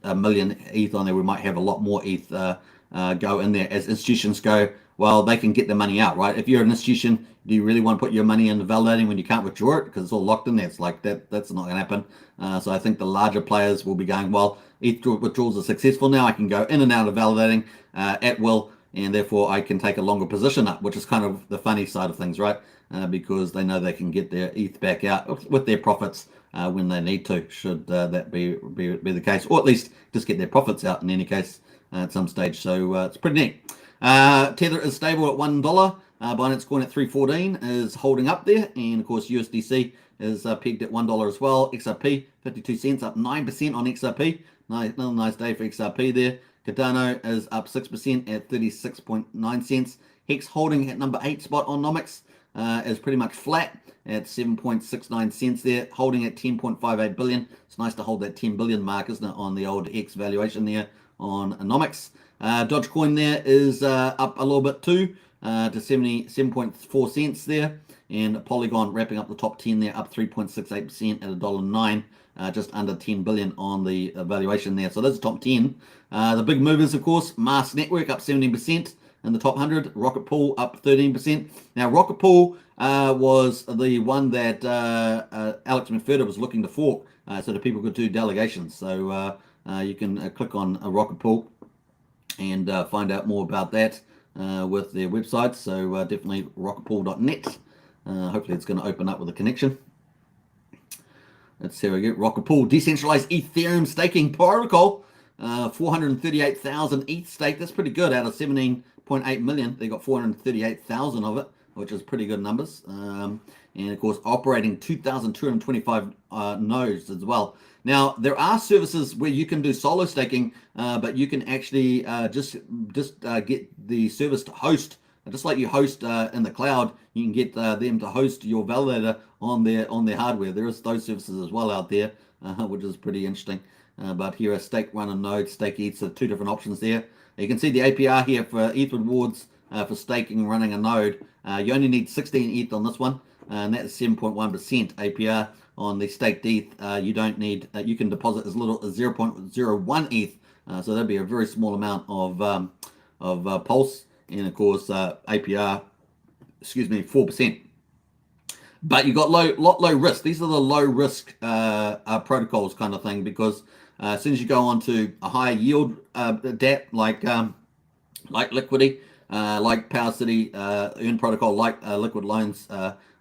a million ETH on there, we might have a lot more ETH go in there as institutions go. Well, they can get the money out, right? If you're an institution, do you really want to put your money into validating when you can't withdraw it because it's all locked in there? It's like that's not going to happen. So I think the larger players will be going, well, ETH withdrawals are successful now. I can go in and out of validating at will, and therefore I can take a longer position up, which is kind of the funny side of things, right? Because they know they can get their ETH back out with their profits when they need to, should that be the case, or at least just get their profits out in any case at some stage. So it's pretty neat. Tether is stable at $1. Binance Coin at 314 is holding up there, and of course USDC is pegged at $1 as well. XRP 52 cents, up 9% on XRP. Another nice day for XRP there. Cardano is up 6% at 36.9 cents. Hex holding at number 8 spot on Nomics is pretty much flat at 7.69 cents there, holding at 10.58 billion. It's nice to hold that 10 billion mark, isn't it, on the old Hex valuation there on Nomics. Dogecoin there is up a little bit too, to 77.4 cents there, and Polygon wrapping up the top 10 there, up 3.68% at $1.09, just under 10 billion on the valuation there. So those are top 10. The big movers, of course, Mars Network up 17% in the top 100, Rocket Pool up 13%. Now Rocket Pool was the one that Alex McFerder was looking to fork, so that people could do delegations. So you can click on a Rocket Pool and find out more about that with their website. So definitely rocketpool.net. Hopefully it's going to open up with a connection. Here we go. Rocket Pool, decentralized Ethereum staking protocol. 438,000 ETH stake. That's pretty good. Out of 17.8 million, they got 438,000 of it, which is pretty good numbers. And of course, operating 2,225 nodes as well. Now, there are services where you can do solo staking, but you can actually just get the service to host, just like you host in the cloud. You can get them to host your validator on their hardware. There is those services as well out there, which is pretty interesting. But here are stake run and node, stake ETH, so two different options there. You can see the APR here for ETH rewards for staking and running a node. You only need 16 ETH on this one, and that's 7.1% APR. On the staked ETH, you don't need, you can deposit as little as 0.01 ETH, so that'd be a very small amount of Pulse, and of course APR, 4%. But you got low risk. These are the low risk protocols kind of thing, because as soon as you go on to a higher yield DApp like Liquidity, like Power City, Earn protocol, like Liquid Loans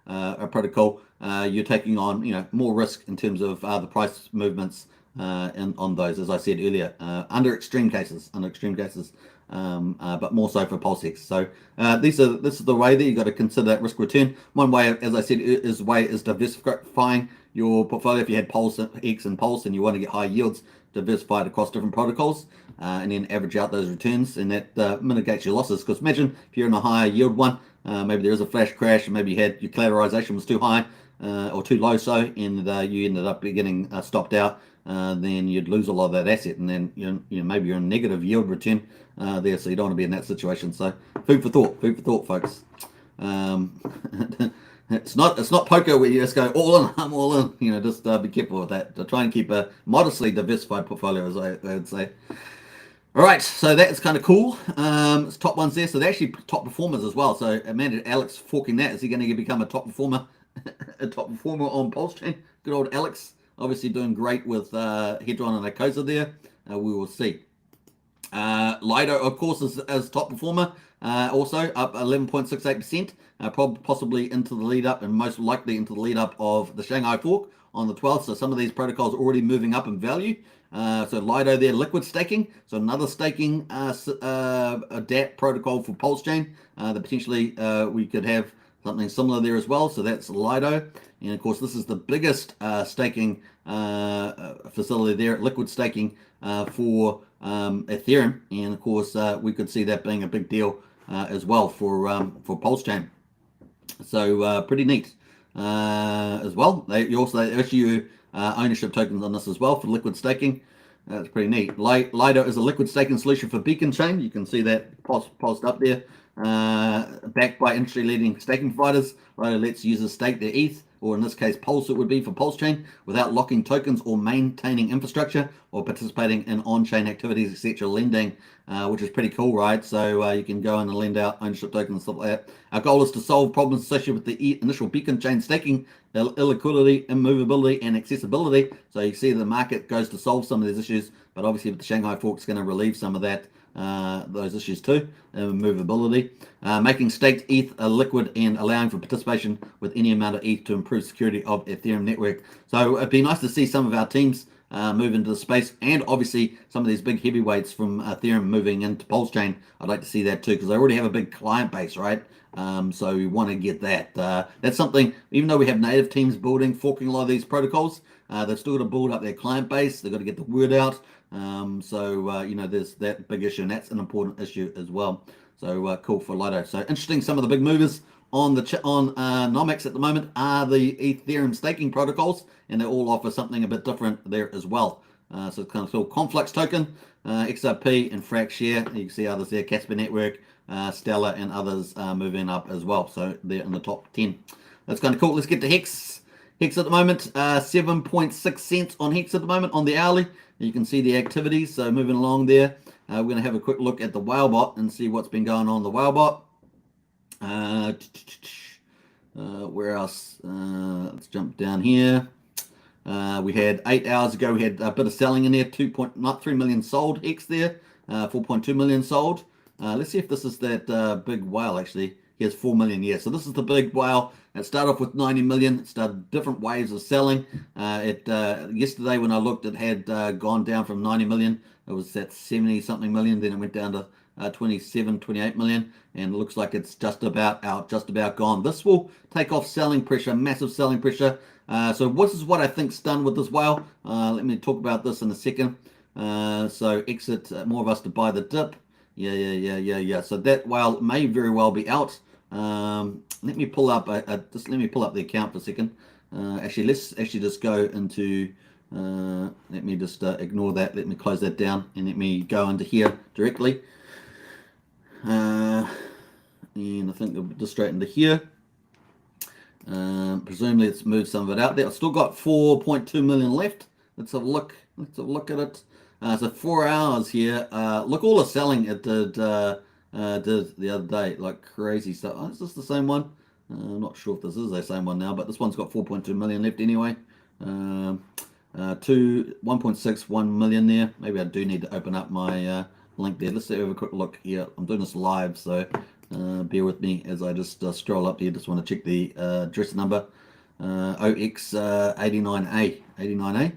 protocol, you're taking on more risk in terms of the price movements on those, as I said earlier, under extreme cases, but more so for PulseX. So this is the way that you got to consider that risk return. One way, as I said, is diversifying your portfolio. If you had PulseX and Pulse and you want to get high yields, diversify it across different protocols, and then average out those returns, and that mitigates your losses. Because imagine if you're in a higher yield one, maybe there is a flash crash, and maybe your collateralization was too high or too low, and you ended up getting stopped out. Then you'd lose a lot of that asset, and then maybe you're in negative yield return there, so you don't want to be in that situation. So food for thought, folks. It's not poker where you just go all in, I'm all in. Just be careful with that. To try and keep a modestly diversified portfolio, as I would say. All right, so that's kind of cool. It's top ones there, so they're actually top performers as well. So imagine Alex forking that. Is he going to become a top performer? A top performer on PulseChain? Good old Alex. Obviously doing great with Hedron and HSI there. We will see. Lido, of course, is top performer. Also up 11.68%. Possibly into the lead up, and most likely into the lead up of the Shanghai fork on the 12th. So some of these protocols are already moving up in value. So Lido there, liquid staking. So another staking DApp protocol for PulseChain that potentially we could have something similar there as well. So that's Lido. And of course, this is the biggest staking facility there, liquid staking for Ethereum. And of course, we could see that being a big deal as well for PulseChain. So pretty neat as well. They issue ownership tokens on this as well for liquid staking. That's pretty neat. Lido is a liquid staking solution for Beacon Chain. You can see that post up there. Backed by industry-leading staking providers, Lido lets users stake their ETH, or in this case Pulse it would be for PulseChain, without locking tokens or maintaining infrastructure or participating in on-chain activities, etc. lending, which is pretty cool, right? So you can go in and lend out ownership tokens and stuff like that. Our goal is to solve problems associated with the initial Beacon Chain staking, illiquidity, immovability, and accessibility. So you see the market goes to solve some of these issues, but obviously with the Shanghai fork, it's going to relieve some of that those issues too, movability, making staked ETH liquid and allowing for participation with any amount of ETH to improve security of Ethereum network. So it'd be nice to see some of our teams move into the space, and obviously some of these big heavyweights from Ethereum moving into PulseChain. I'd like to see that too, because they already have a big client base, right? So we want to get that. That's something, even though we have native teams building, forking a lot of these protocols, they've still got to build up their client base. They've got to get the word out. You know, there's that big issue, and that's an important issue as well. So cool for Lido. So interesting. Some of the big movers on the Nomics at the moment are the Ethereum staking protocols, and they all offer something a bit different there as well. So it's kind of cool. Conflux token, XRP, and Fracshare. You can see others there. Casper Network, Stellar, and others moving up as well. So they're in the top 10. That's kind of cool. Let's get to Hex. Hex at the moment, 7.6 cents on Hex at the moment on the hourly. You can see the activities, so moving along there. We're going to have a quick look at the Whalebot and see what's been going on the Whalebot. Where else? Let's jump down here. We had 8 hours ago, we had a bit of selling in there, 2.3 million sold Hex there, 4.2 million sold. Let's see if this is that big whale actually. Here's 4 million, yeah. So this is the big whale. It started off with 90 million. It started different waves of selling. Yesterday when I looked, it had gone down from 90 million. It was at 70 something million. Then it went down to 27, 28 million. And it looks like it's just about out, just about gone. This will take off selling pressure, massive selling pressure. So this is what I think's done with this whale. Let me talk about this in a second. So exit, more of us to buy the dip. Yeah. So that whale may very well be out. Let me pull up let me pull up the account for a second. Actually, let's actually just go into let me just ignore that. Let me close that down and let me go into here directly. And I think just straight into here. Presumably it's moved some of it out there. I've still got 4.2 million left. Let's have a look. Let's have a look at it. So 4 hours here. Look, all the selling it did the other day, like crazy stuff. Oh, is this the same one? I'm not sure if this is the same one now, but this one's got 4.2 million left anyway. 1.61 million there. Maybe I do need to open up my link there. Let's have a quick look here. I'm doing this live, so bear with me as I just scroll up here. Just want to check the address number. OX89A. 89A.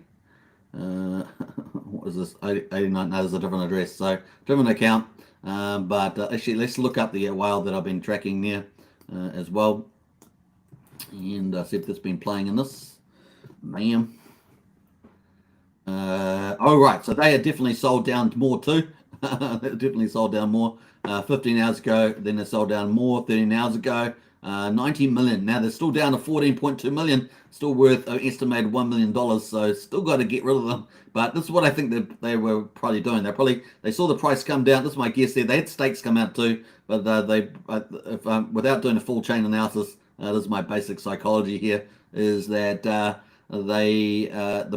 What is this? 89. No, there's a different address. So different account. But actually, let's look up the whale that I've been tracking there as well, and see if that's been playing in this. Bam. Oh, right. So they are definitely sold down more too. They definitely sold down more. 15 hours ago, then they sold down more 13 hours ago. 90 million. Now they're still down to 14.2 million, still worth an estimated $1 million. So still got to get rid of them. But this is what I think that they were probably doing. They saw the price come down. This is my guess there. They had stakes come out too, but without doing a full chain analysis, this is my basic psychology here, is that the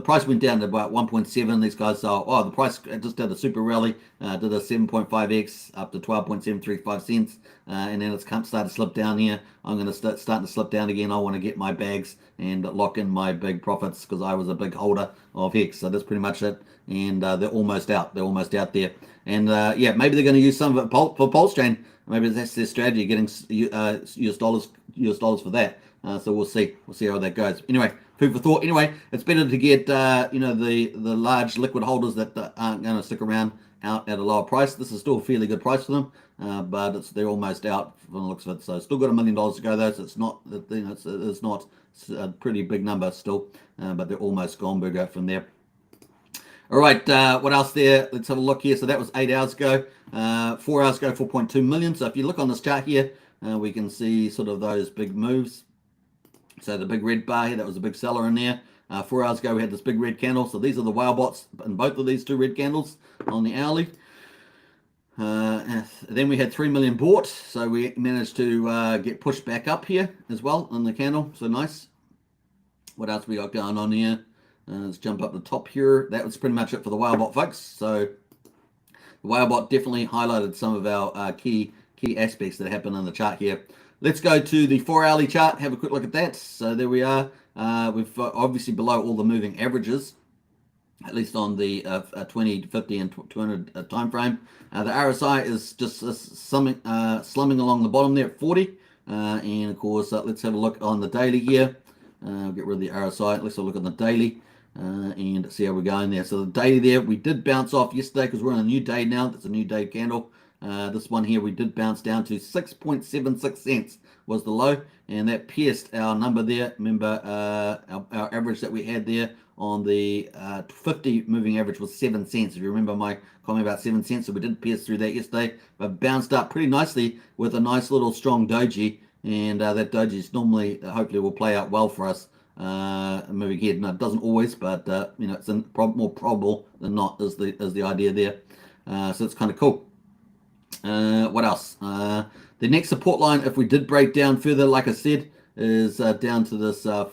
price went down to about 1.7. These guys saw, the price just did a super rally, did a 7.5x up to 12.735 cents, and then it's started to slip down here. I'm going to start to slip down again. I want to get my bags and lock in my big profits, because I was a big holder of Hex. So that's pretty much it, and they're almost out. They're almost out there, and maybe they're going to use some of it for PulseChain. Maybe that's their strategy, getting US dollars US dollars for that. So we'll see how that goes. Anyway, food for thought. Anyway, it's better to get the large liquid holders that aren't going to stick around out at a lower price. This is still a fairly good price for them, but they're almost out from the looks of it. So still got $1 million to go though. So it's not it's not a pretty big number still, but they're almost gone. We'll go from there. All right, what else there? Let's have a look here. So that was 8 hours ago. 4 hours ago, 4.2 million. So if you look on this chart here, we can see sort of those big moves. So the big red bar here, that was a big seller in there. 4 hours ago, we had this big red candle. So these are the whale bots in both of these two red candles on the hourly. Then we had 3 million bought. So we managed to get pushed back up here as well on the candle. So nice. What else we got going on here? Let's jump up the top here. That was pretty much it for the whale bot, folks. So the whale bot definitely highlighted some of our key aspects that happen in the chart here. Let's go to the 4 hourly chart, have a quick look at that. So there we are. We've obviously below all the moving averages, at least on the 20, 50, and 200 time frame. The RSI is just slumming along the bottom there at 40. And of course, let's have a look on the daily here. Get rid of the RSI. Let's have a look on the daily and see how we're going there. So the daily there, we did bounce off yesterday because we're on a new day now. That's a new day candle. This one here, we did bounce down to 6.76 cents was the low, and that pierced our number there. Remember, our average that we had there on the 50 moving average was 7 cents. If you remember my comment about 7 cents, so we did pierce through that yesterday, but bounced up pretty nicely with a nice little strong doji, and that doji is normally, hopefully, will play out well for us moving ahead. No, it doesn't always, but it's more probable than not is the idea there. So it's kind of cool. What else? The next support line, if we did break down further, like I said, is down to this 6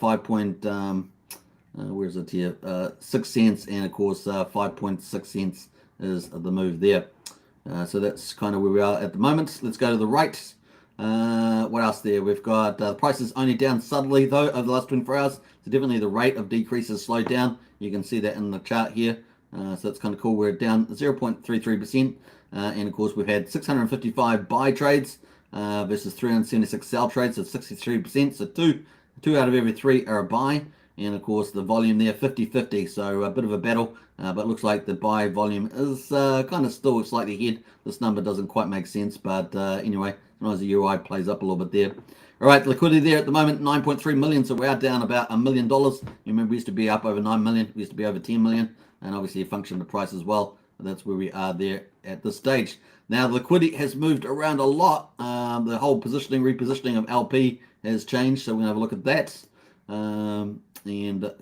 cents, and of course 5.6 cents is the move there. So that's kind of where we are at the moment. Let's go to the right. What else there? We've got the prices only down subtly though over the last 24 hours. So definitely the rate of decrease has slowed down. You can see that in the chart here. So it's kind of cool. We're down 0.33%. And of course, we've had 655 buy trades versus 376 sell trades, so 63%. So two out of every 3 are a buy. And of course, the volume there, 50-50. So a bit of a battle, but it looks like the buy volume is kind of still slightly ahead. This number doesn't quite make sense, but anyway, sometimes the UI plays up a little bit there. All right, liquidity there at the moment, 9.3 million. So we are down about $1 million. You remember, we used to be up over 9 million. We used to be over 10 million, and obviously a function of the price as well. That's where we are there at this stage. Now, the liquidity has moved around a lot. The whole repositioning of LP has changed, so we're going to have a look at that. And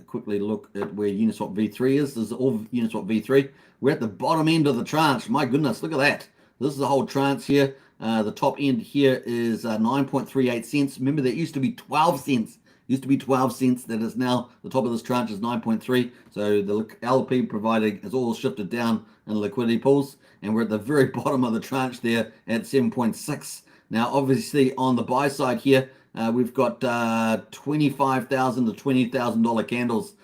quickly look at where Uniswap V3 is. This is all Uniswap V3. We're at the bottom end of the tranche. My goodness, look at that. This is the whole tranche here. The top end here is 9.38 cents. Remember, that used to be 12 cents. Used to be 12 cents. That is now, the top of this tranche is 9.3. So the LP providing has all shifted down in liquidity pools. And we're at the very bottom of the tranche there at 7.6. Now, obviously, on the buy side here, we've got $25,000 to $20,000 candles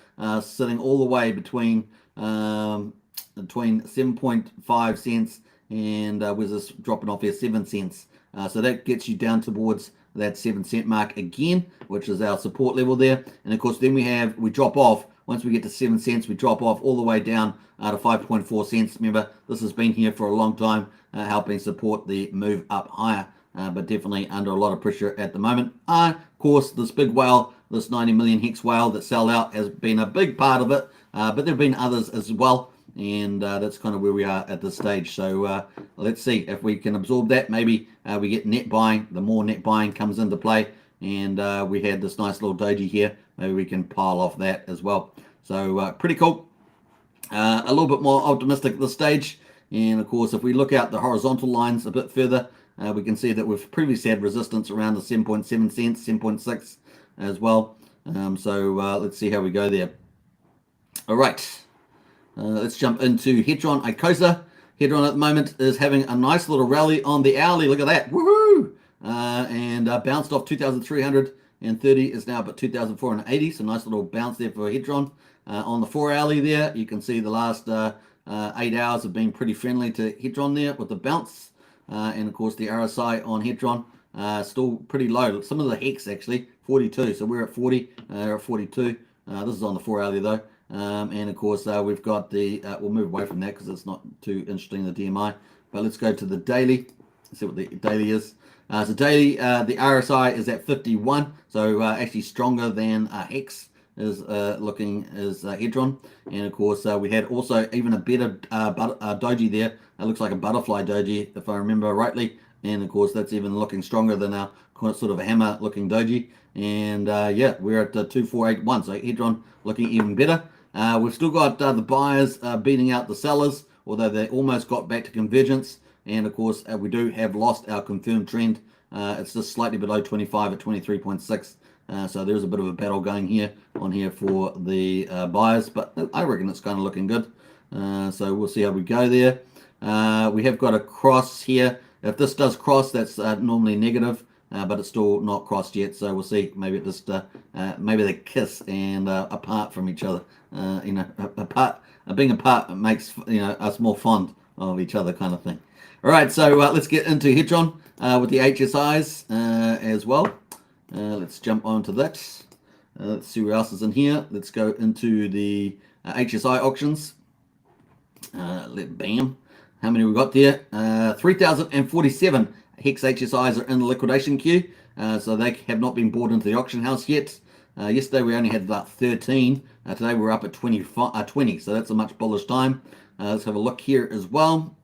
sitting all the way between 7.5 cents and was this dropping off here 7 cents. So that gets you down towards that 7 cent mark again, which is our support level there. And of course, then we drop off. Once we get to 7 cents, we drop off all the way down to 5.4 cents. Remember, this has been here for a long time, helping support the move up higher, but definitely under a lot of pressure at the moment. Of course, this big whale, this 90 million hex whale that sell out has been a big part of it, but there have been others as well. And that's kind of where we are at this stage. So let's see if we can absorb that. Maybe we get net buying. The more net buying comes into play, and we had this nice little doji here. Maybe we can pile off that as well. So pretty cool. A little bit more optimistic at this stage. And of course, if we look out the horizontal lines a bit further, we can see that we've previously had resistance around the 7.7 cents, 7.6 as well. So let's see how we go there. All right. Let's jump into Hedron HSI. Hedron at the moment is having a nice little rally on the hourly. Look at that. Woohoo! And bounced off 2,330, is now up at 2,480. So nice little bounce there for Hedron. On the 4 hourly there, you can see the last 8 hours have been pretty friendly to Hedron there with the bounce. And of course, the RSI on Hedron still pretty low. Some of the Hex actually 42, so we're at 40, at 42. This is on the 4 hourly though. And of course we've got the we'll move away from that because it's not too interesting, the DMI, but let's go to the daily. Let's see what the daily is. So daily, the RSI is at 51, so actually stronger than Hex is looking as Hedron. And of course we had also even a better doji there. It looks like a butterfly doji if I remember rightly, and of course that's even looking stronger than our sort of a hammer looking doji. And yeah, we're at 2481, so Hedron looking even better. We've still got the buyers beating out the sellers, although they almost got back to convergence. And of course we do have lost our confirmed trend. It's just slightly below 25 at 23.6. So there's a bit of a battle going here for the buyers, but I reckon it's kind of looking good. So we'll see how we go there. We have got a cross here. If this does cross, that's normally negative, but it's still not crossed yet. So we'll see. Maybe it just maybe they kiss and apart from each other. You know, being apart makes us more fond of each other, kind of thing. All right, so let's get into Hedron with the HSIs as well. Let's jump onto that. Let's see what else is in here. Let's go into the HSI auctions. Bam. How many we got there? 3,047 Hex HSIs are in the liquidation queue. So they have not been bought into the auction house yet. Yesterday we only had about 13. Today we're up at 20, so that's a much bullish time. Let's have a look here as well.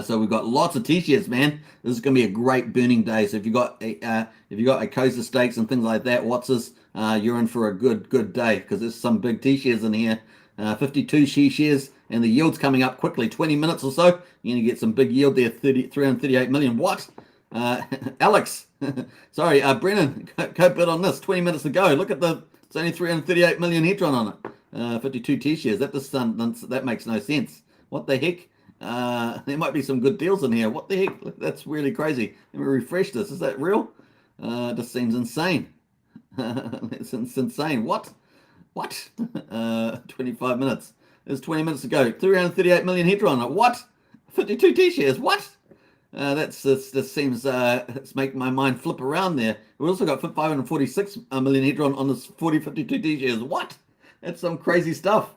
So we've got lots of t-shirts, man. This is going to be a great burning day. So if you got a Coaster Stakes and things like that, Wats's, you're in for a good day because there's some big t-shares in here. 52 shares, and the yield's coming up quickly. 20 minutes or so, you're going to get some big yield there. 338 million. What? Alex, sorry, Brennan, go bid on this. 20 minutes to go. Look at it's only 338 million Hedron on it. 52 t-shares. That makes no sense. What the heck? There might be some good deals in here. What the heck? That's really crazy. Let me refresh this. Is that real? This seems insane. It's insane. What? 25 minutes. There's 20 minutes to go. 338 million Hedron. What? 52 t-shares. What? This seems it's making my mind flip around there. We also got 546 million Hedron on this 52 t-shares. What? That's some crazy stuff.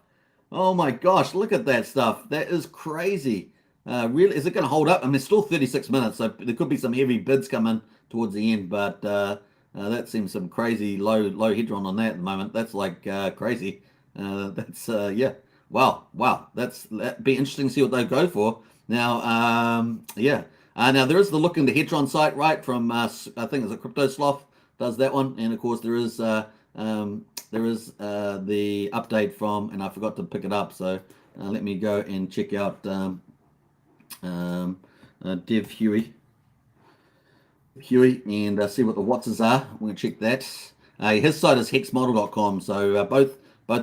Oh my gosh, look at that stuff. That is crazy. Really, is it going to hold up? I mean, it's still 36 minutes, so there could be some heavy bids coming towards the end, but that seems some crazy low Hedron on that at the moment. That's like crazy. Yeah. Wow. That'd be interesting to see what they go for. Now, yeah. Now there is the look into Hedron site, right? From I think it's a Crypto Sloth does that one, and of course there is the update from, and I forgot to pick it up, so let me go and check out Dev Huey, and see what the Wattses are. We're going to check that. His site is hexmodel.com, so both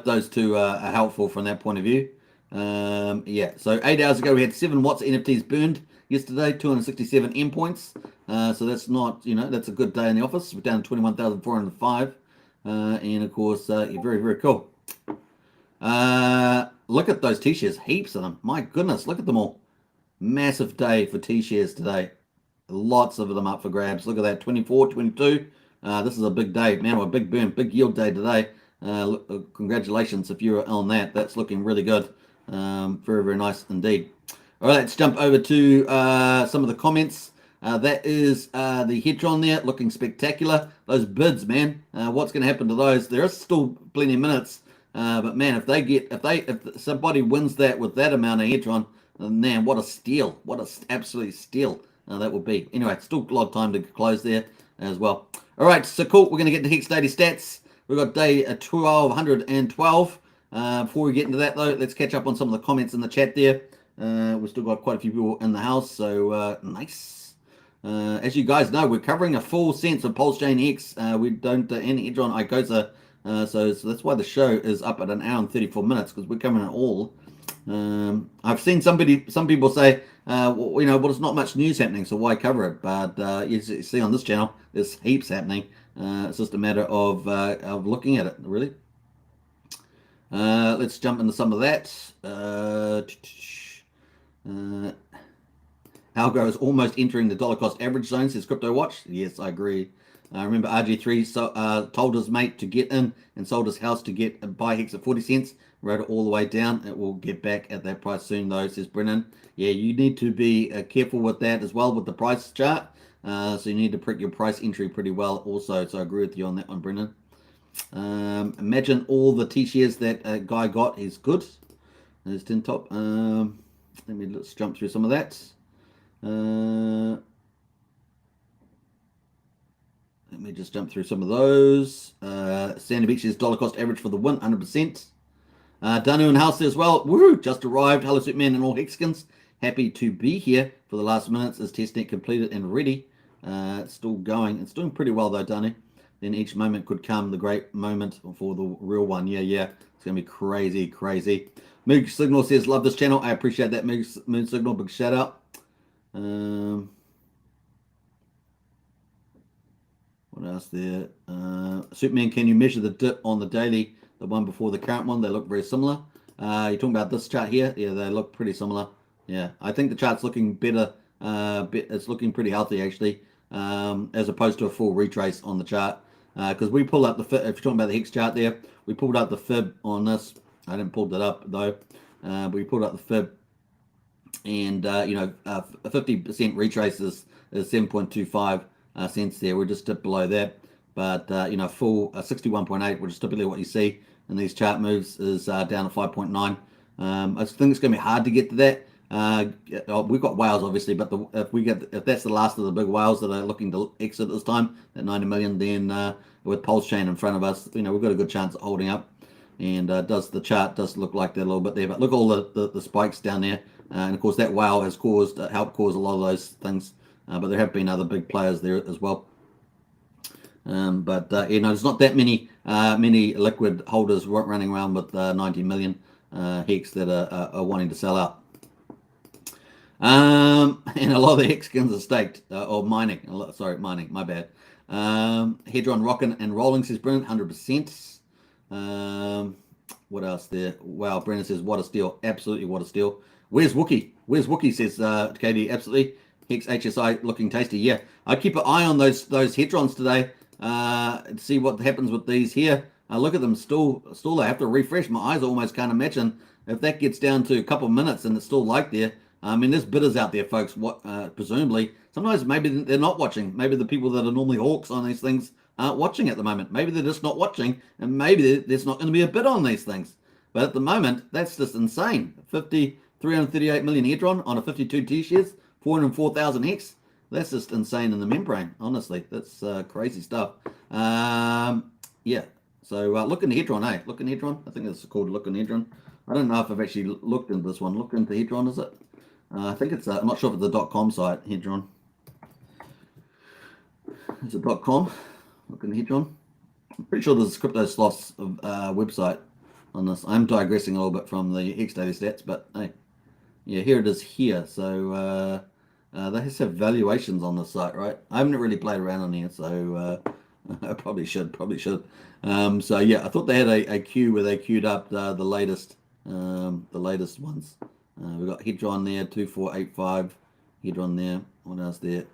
those two are helpful from that point of view. Yeah, so 8 hours ago we had 7 Watts NFTs burned yesterday, 267 endpoints. So that's not, that's a good day in the office. We're down to 21,405. And of course, very cool. Look at those t-shares, heaps of them. My goodness, look at them all. Massive day for t-shares today. Lots of them up for grabs. Look at that, 24, 22. This is a big day, man. A big burn, big yield day today. Congratulations if you're on that. That's looking really good. Very nice indeed. All right, let's jump over to some of the comments. That is the Hedron there, looking spectacular. Those bids, man. What's going to happen to those? There is still plenty of minutes, but man, if somebody wins that with that amount of Hedron, man, what a steal! What a absolute steal that would be. Anyway, still a lot of time to close there as well. All right, so cool. We're going to get to Hex Daily Stats. We've got day 1212. Before we get into that though, let's catch up on some of the comments in the chat there. We've still got quite a few people in the house, so nice. As you guys know, we're covering a full sense of PulseChain X. We don't any Hedron ICOSA, so that's why the show is up at 1 hour and 34 minutes, because we're covering it all. I've seen some people say, well, there's not much news happening, so why cover it? But you see on this channel, there's heaps happening. It's just a matter of looking at it, really. Let's jump into some of that. Algo is almost entering the dollar cost average zone, says Crypto Watch. Yes, I agree. Remember RG3 told his mate to get in and sold his house to buy Hex at 40 cents. Rode it all the way down. It will get back at that price soon, though, says Brennan. Yeah, you need to be careful with that as well with the price chart. So you need to prick your price entry pretty well also. So I agree with you on that one, Brennan. Imagine all the T-shares that guy got. He's good. There's tin top. Let's jump through some of that. Let me just jump through some of those. Sandy Beach's dollar cost average for the win, 100%. Danu and House as well. Woo! Just arrived. Hello, Superman and all Hexkins. Happy to be here for the last minutes. Is testnet completed and ready? It's still going. It's doing pretty well though, Danu. Then each moment could come the great moment for the real one. Yeah. It's going to be crazy, crazy. Moog Signal says, love this channel. I appreciate that, Moon Signal. Big shout out. What else there? Superman, can you measure the dip on the daily, the one before the current one? They look very similar. You're talking about this chart here? Yeah, they look pretty similar. Yeah, I think the chart's looking better. It's looking pretty healthy, actually, as opposed to a full retrace on the chart. Because we pulled up the fib, if you're talking about the Hex chart there, we pulled up the fib on this. I didn't pull that up, though. But we pulled up the fib. And, a 50% retrace is 7.25 cents there. We're just dipped below that. But, full 61.8, which is typically what you see in these chart moves, is down at 5.9. I think it's going to be hard to get to that. We've got whales, obviously, but if that's the last of the big whales that are looking to exit this time at 90 million, then with PulseChain in front of us, we've got a good chance of holding up. And the chart does look like that a little bit there, but look at all the spikes down there, and of course that whale has helped cause a lot of those things, but there have been other big players there as well. There's not that many liquid holders running around with 90 million Hex that are wanting to sell out. And a lot of the Hex skins are staked or mining. Mining. My bad. Hedron rocking and rolling, says brilliant, 100%. What else there? Wow, Brennan says what a steal. Absolutely, what a steal. Where's Wookie? Says Katie. Absolutely. Hex HSI looking tasty. Yeah, I keep an eye on those Hedrons today to see what happens with these here. Look at them still I have to refresh. My eyes almost can't imagine if that gets down to a couple of minutes and it's still like there. There's bidders out there, folks. What presumably sometimes maybe they're not watching. Maybe the people that are normally hawks on these things aren't watching at the moment. Maybe they're just not watching, and maybe there's not going to be a bid on these things. But at the moment, that's just insane. 338 million Hedron on a 52 T-shares, 404,000 Hex. That's just insane in the membrane. Honestly, that's crazy stuff. Yeah. So look in Hedron, eh? Look in Hedron. I think it's called Look in Hedron. I don't know if I've actually looked into this one. Look into Hedron, is it? I think it's. I'm not sure if it's a .com site. Hedron. Is it .com? Look in Hedron. I'm pretty sure there's a Crypto Sloth's website on this. I'm digressing a little bit from the Hex daily stats, but hey, yeah, here it is here. So they have valuations on the site, right? I haven't really played around on here, so I probably should. So yeah, I thought they had a queue where they queued up the latest ones. We've got Hedron there, 2485. Hedron there. What else there?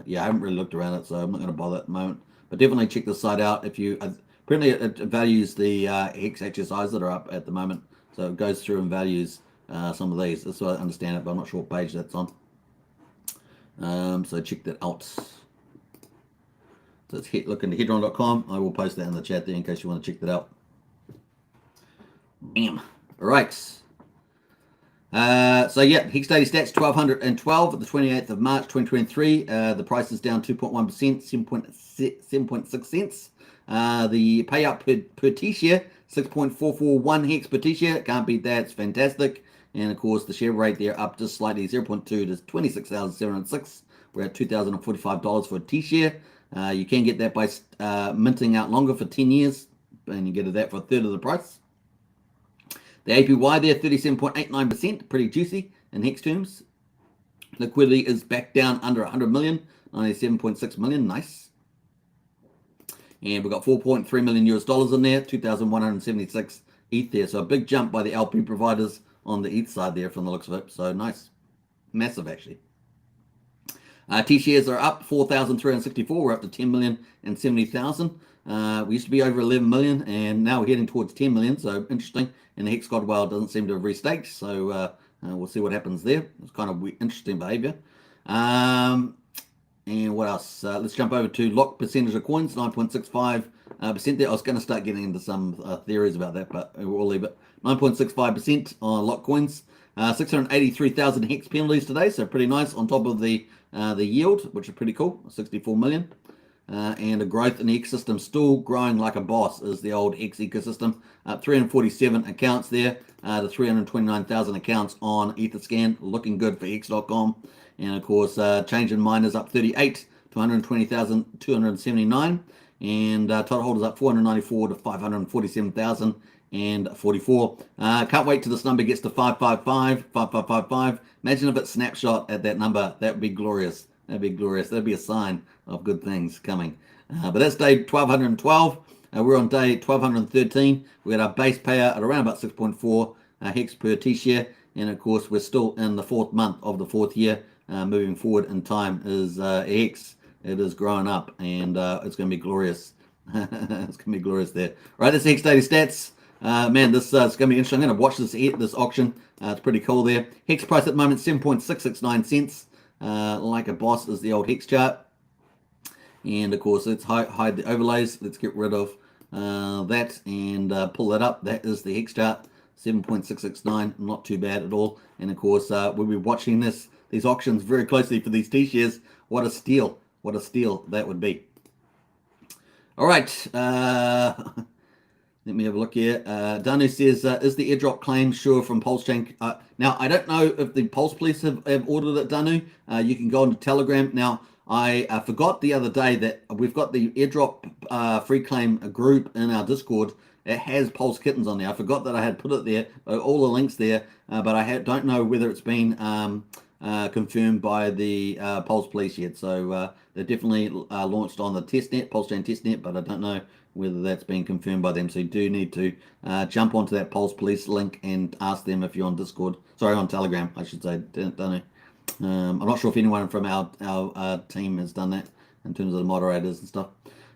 Yeah, I haven't really looked around it, so I'm not going to bother at the moment. But definitely check the site out. If you apparently it values the Hex HSIs that are up at the moment, so it goes through and values some of these. That's what I understand it, but I'm not sure what page that's on. So check that out. So it's look into hedron.com. I will post that in the chat there in case you want to check that out. Bam. All right. So yeah, Hex daily stats 1212 at the 28th of March 2023. The price is down 2.1%, 7.6 cents. The payout per T-share 6.441 Hex per T-share. Can't beat that. It's fantastic. And of course, the share rate there up just slightly, 0.2 to 26,706. We're at $2,045 for a T-share. You can get that by minting out longer for 10 years, and you get that for a third of the price. The APY there, 37.89%, pretty juicy in Hex terms. Liquidity is back down under 100 million, 97.6 million, nice. And we've got 4.3 million US dollars in there, 2,176 ETH there. So a big jump by the LP providers on the ETH side there from the looks of it. So nice, massive actually. T shares are up 4,364. We're up to 10,070,000. We used to be over 11 million, and now we're heading towards 10 million. So interesting. And the Hex God Whale doesn't seem to have restaked. So we'll see what happens there. It's kind of interesting behavior. And what else? Let's jump over to lock percentage of coins, 9.65% there. I was going to start getting into some theories about that, but we'll leave it. 9.65% on lock coins. 683,000 hex penalties today, so pretty nice on top of the yield, which is pretty cool, 64 million. And a growth in the ecosystem, still growing like a boss, is the old Hex ecosystem. 347 accounts there to 329,000 accounts on Etherscan, looking good for Hex.com. And of course, change in miners up 38 to 120,279, and total holders up 494 to 547,044. Can't wait till this number gets to 555. Imagine if it snapshot at that number. That would be glorious. That'd be glorious. That'd be a sign of good things coming. But that's day 1212. We're on day 1213. We had our base payout at around about 6.4 hex per T-share. And of course, we're still in the 4th month of the 4th year. Moving forward in time is Hex. It is growing up, and it's going to be glorious. It's going to be glorious there. Right, that's Hex Daily Stats. Man, this is going to be interesting. I'm going to watch this auction. It's pretty cool there. Hex price at the moment, 7.669 cents. Like a boss is the old Hex chart. And of course, let's hide the overlays. Let's get rid of that and pull that up. That is the Hex chart, 7.669. Not too bad at all. And of course, we'll be watching these auctions very closely for these T-shares. What a steal. What a steal that would be. All right. Let me have a look here. Danu says, is the airdrop claim sure from PulseChain? Now, I don't know if the Pulse police have ordered it, Danu. You can go onto Telegram. Now, I forgot the other day that we've got the airdrop free claim group in our Discord. It has Pulse kittens on there. I forgot that I had put it there, all the links there, but I don't know whether it's been confirmed by the Pulse police yet. So they're definitely launched on the testnet, PulseChain Testnet, but I don't know whether that's been confirmed by them. So you do need to jump onto that Pulse police link and ask them if you're on Discord. Sorry, on Telegram, I should say. Don't know. I'm not sure if anyone from our team has done that in terms of the moderators and stuff.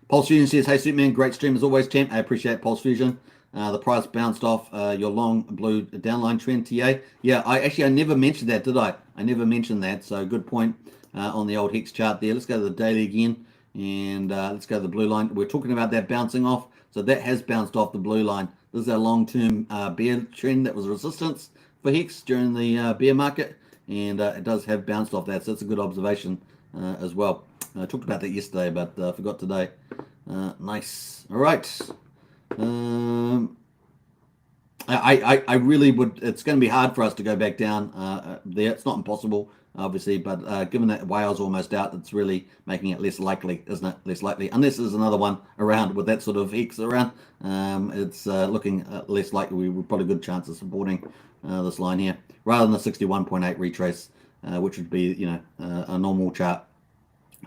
Pulse Fusion says, hey, Superman, great stream as always, champ. I appreciate Pulse Fusion. The price bounced off your long blue downline trend, TA. Yeah, I never mentioned that, did I? I never mentioned that, so good point on the old Hex chart there. Let's go to the daily again, and let's go to the blue line. We're talking about that bouncing off, so that has bounced off the blue line. This is our long-term bear trend that was resistance for Hex during the bear market, and it does have bounced off that, so that's a good observation as well. I talked about that yesterday, but I forgot today. Nice. All right. I really would. It's going to be hard for us to go back down there. It's not impossible, obviously, but given that whale's almost out, it's really making it less likely, isn't it? Less likely, unless there's another one around with that sort of Hex around. It's looking less likely. We've got a good chance of supporting this line here, rather than the 61.8 retrace, which would be, a normal chart.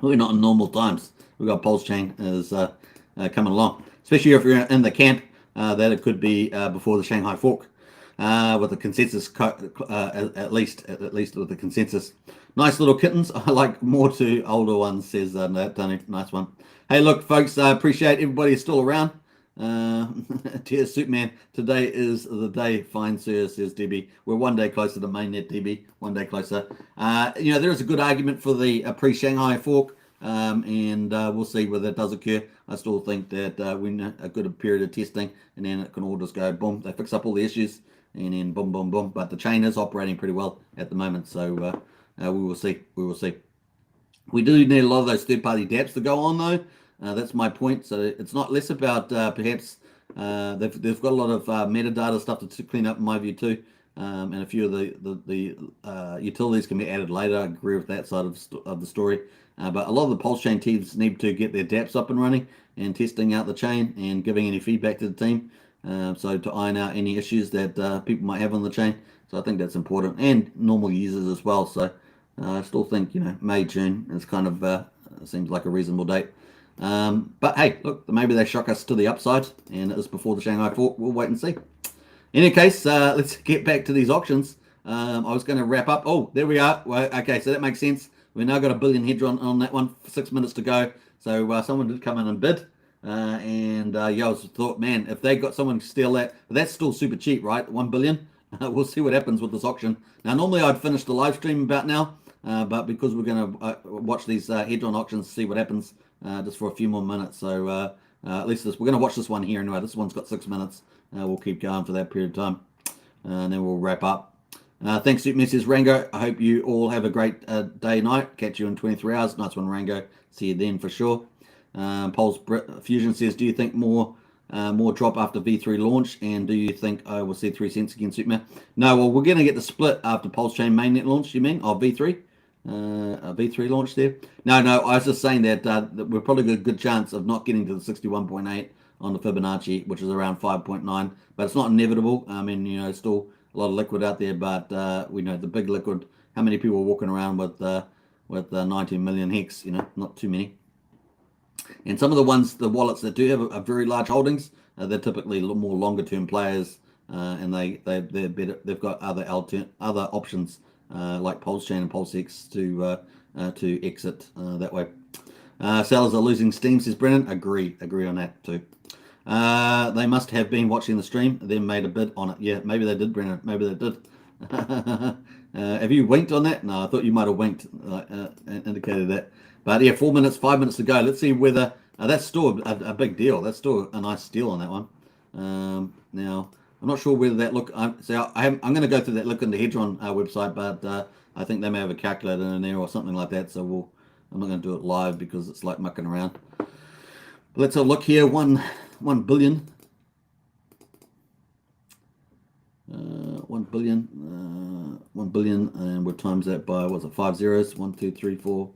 We're not in normal times. We've got PulseChain is coming along, especially if you're in the camp that it could be before the Shanghai fork, with the consensus at least with the consensus. Nice little kittens. I like more to older ones, says Tony. Nice one. Hey, look, folks, I appreciate everybody is still around. Dear Superman, today is the day. Fine, sir, says DB. We're one day closer to mainnet, DB. One day closer. There is a good argument for the pre-Shanghai fork, and we'll see whether it does occur. I still think that we need a good period of testing, and then it can all just go boom. They fix up all the issues, and then boom, boom, boom. But the chain is operating pretty well at the moment, so we will see. We will see. We do need a lot of those third-party dApps to go on, though. That's my point. So it's not less about perhaps they've got a lot of metadata stuff to clean up, in my view, too. And a few of the utilities can be added later. I agree with that side of the story. But a lot of the PulseChain teams need to get their dApps up and running and testing out the chain and giving any feedback to the team. So to iron out any issues that people might have on the chain. So I think that's important, and normal users as well. So I still think, May, June is kind of seems like a reasonable date. But hey, look, maybe they shock us to the upside, and it was before the Shanghai fork. We'll wait and see. In any case, let's get back to these auctions. I was going to wrap up. Oh, there we are. Well, okay, so that makes sense. We now got a billion Hedron on that one. 6 minutes to go. So someone did come in and bid. Yeah, I was thought, man, if they got someone to steal that, but that's still super cheap, right? 1 billion. We'll see what happens with this auction. Now, normally I'd finish the live stream about now, but because we're going to watch these Hedron auctions, see what happens just for a few more minutes. So at least we're going to watch this one here anyway. This one's got 6 minutes. We'll keep going for that period of time, and then we'll wrap up. Thanks to Mrs. Rango. I hope you all have a great day, night. Catch you in 23 hours. Nice one, Rango. See you then for sure. Pulse Fusion says, do you think more drop after V3 launch, and do you think I will see 3 cents again, Superman? No, well, we're going to get the split after PulseChain mainnet launch, you mean? V3? A V3 launch there? No, I was just saying that, that we're probably got a good chance of not getting to the 61.8 on the Fibonacci, which is around 5.9, but it's not inevitable. I mean, you know, still a lot of liquid out there, but we know the big liquid, how many people are walking around with 19 million hex, you know, not too many. And some of the wallets that do have a very large holdings, they're typically more longer term players, and they're better. They've got other options like PulseChain and PulseX to exit that way. Sellers are losing steam, says Brennan. Agree on that too. They must have been watching the stream, then made a bid on it. Yeah, maybe they did, Brennan. Maybe they did. Have you winked on that? No, I thought you might have winked, indicated that. But yeah, 5 minutes to go. Let's see whether that's still a big deal. That's still a nice steal on that one. Now, I'm not sure whether that look. I'm going to go through that look in the Hedron website, but I think they may have a calculator in there or something like that. So I'm not going to do it live because it's like mucking around. But let's have a look here. 1 billion. 1 billion. 1 billion, and we'll times that by, what's it, 5 zeros? 1, 2, 3, 4.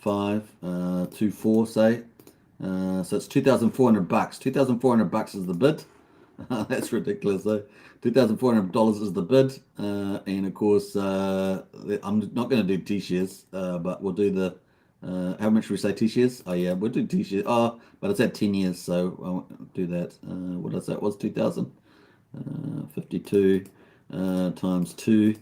5, 2, 4, say. So it's $2,400. $2,400 is the bid. That's ridiculous, though. $2,400 is the bid. And of course, I'm not going to do T-shares, but we'll do the. How much we say T-shares? Oh yeah, we'll do T-shares. Oh, but it's at 10 years, so I won't do that. What is that? What's 2,000? 52 times 2.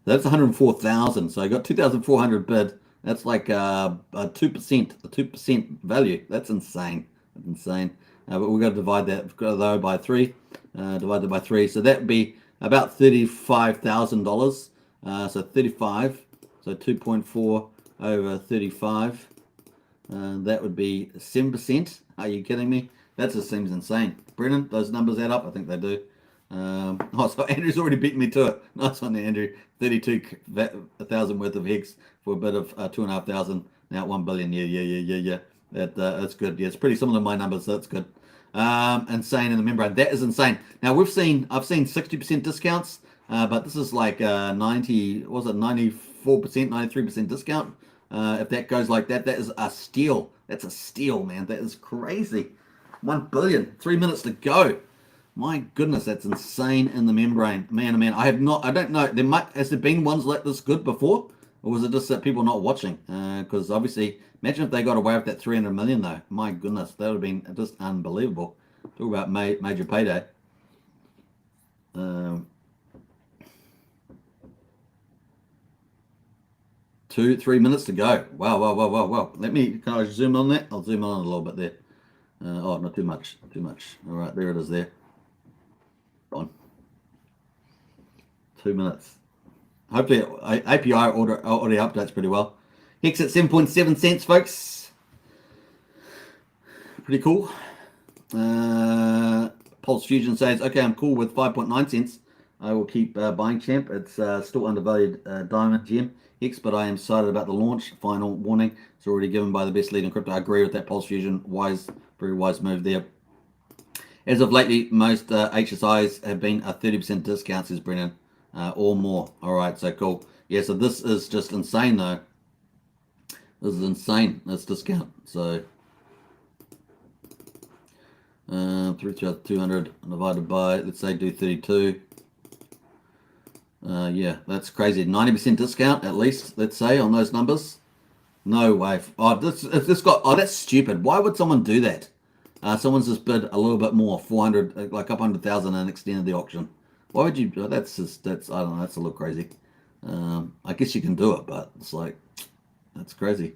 That's 104,000. So I got 2,400 bid. That's like a 2% value. That's insane. That's insane. But we've got to divide that though by 3. Divided by 3. So that would be about $35,000. So 35. So 2.4 over 35. That would be 7%. Are you kidding me? That just seems insane. Brennan, those numbers add up? I think they do. So Andrew's already beaten me to it. Nice one there, Andrew. 32,000 worth of hex for a bit of 2,500. Now 1 billion. Yeah. That's good. Yeah, it's pretty similar to my numbers, so that's good. Insane in the membrane. That is insane. Now I've seen 60% discounts, but this is like 94%, 93% discount. If that goes like that, that is a steal. That's a steal, man. That is crazy. 1 billion. 3 minutes to go. My goodness, that's insane in the membrane. Man, I don't know. Has there been ones like this good before? Or was it just that people not watching? Because obviously, imagine if they got away with that 300 million though. My goodness, that would have been just unbelievable. Talk about major payday. 3 minutes to go. Wow. Can I zoom on that? I'll zoom on a little bit there. Oh, not too much. All right, there it is there. On 2 minutes. Hopefully API already updates pretty well. Hex at 7.7 cents, folks. Pretty cool. Pulse Fusion says, okay, I'm cool with 5.9 cents. I will keep buying Champ. It's still undervalued diamond gem Hex, but I am excited about the launch. Final warning. It's already given by the best lead in crypto. I agree with that, Pulse Fusion. Very wise move there. As of lately, most HSIs have been a 30% discount, says Brennan, or more. All right, so cool. Yeah, so this is just insane, though. This is insane, this discount. So 3,200 divided by, let's say, do 32. Yeah, that's crazy. 90% discount, at least, let's say, on those numbers. No way. Oh, that's stupid. Why would someone do that? Someone's just bid a little bit more, 400, like up 100,000, and extended the auction. Why would you? That's I don't know. That's a little crazy. I guess you can do it, but it's like, That's crazy.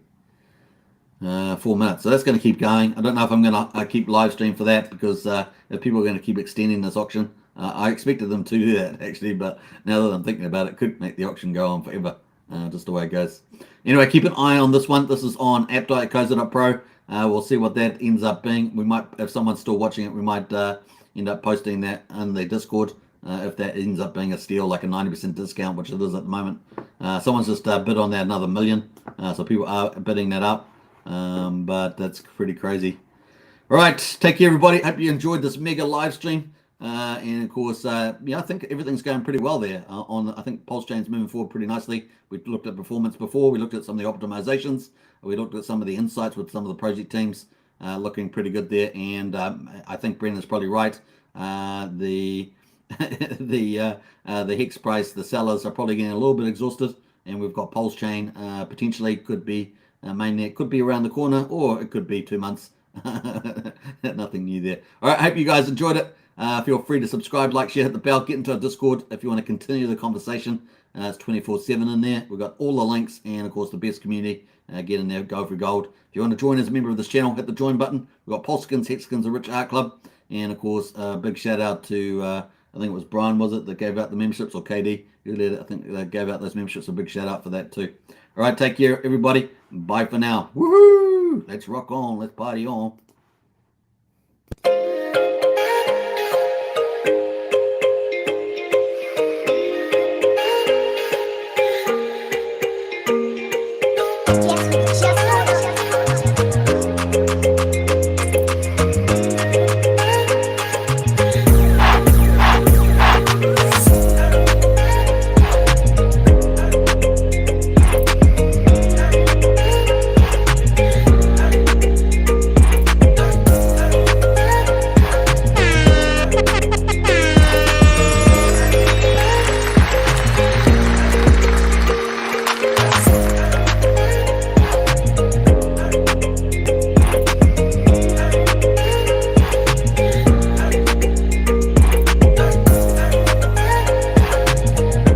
4 minutes. So that's going to keep going. I don't know if I'm going to keep live stream for that, because if people are going to keep extending this auction, I expected them to do that actually, but now that I'm thinking about it, could make the auction go on forever. Just the way it goes. Anyway, keep an eye on this one. This is on app.coza.pro. We'll see what that ends up being. We might, if someone's still watching it, we might end up posting that in the Discord. If that ends up being a steal, like a 90% discount, which it is at the moment. Someone's just bid on that another $1 million, so people are bidding that up, but that's pretty crazy. All right, take care, everybody. Hope you enjoyed this mega live stream, and of course, I think everything's going pretty well there. I think PulseChain's moving forward pretty nicely. We looked at performance before. We looked at some of the optimizations. We looked at some of the insights with some of the project teams, looking pretty good there. And I think Brendan's probably right. The Hex price, the sellers are probably getting a little bit exhausted, and we've got PulseChain potentially could be mainnet, could be around the corner, or it could be 2 months. Nothing new there. All right, I hope you guys enjoyed it. Feel free to subscribe, like, share, hit the bell, get into our Discord if you want to continue the conversation. It's 24/7 in there. We've got all the links, and of course the best community. Get in there, go for gold. If you want to join as a member of this channel, hit the join button. We've got PulseSkins, Hexskins, a Rich Art Club, and of course big shout out to I think it was Brian, was it, that gave out the memberships, or KD? I think they gave out those memberships. A big shout out for that too. All right, take care, everybody. Bye for now. Woohoo! Let's rock on. Let's party on.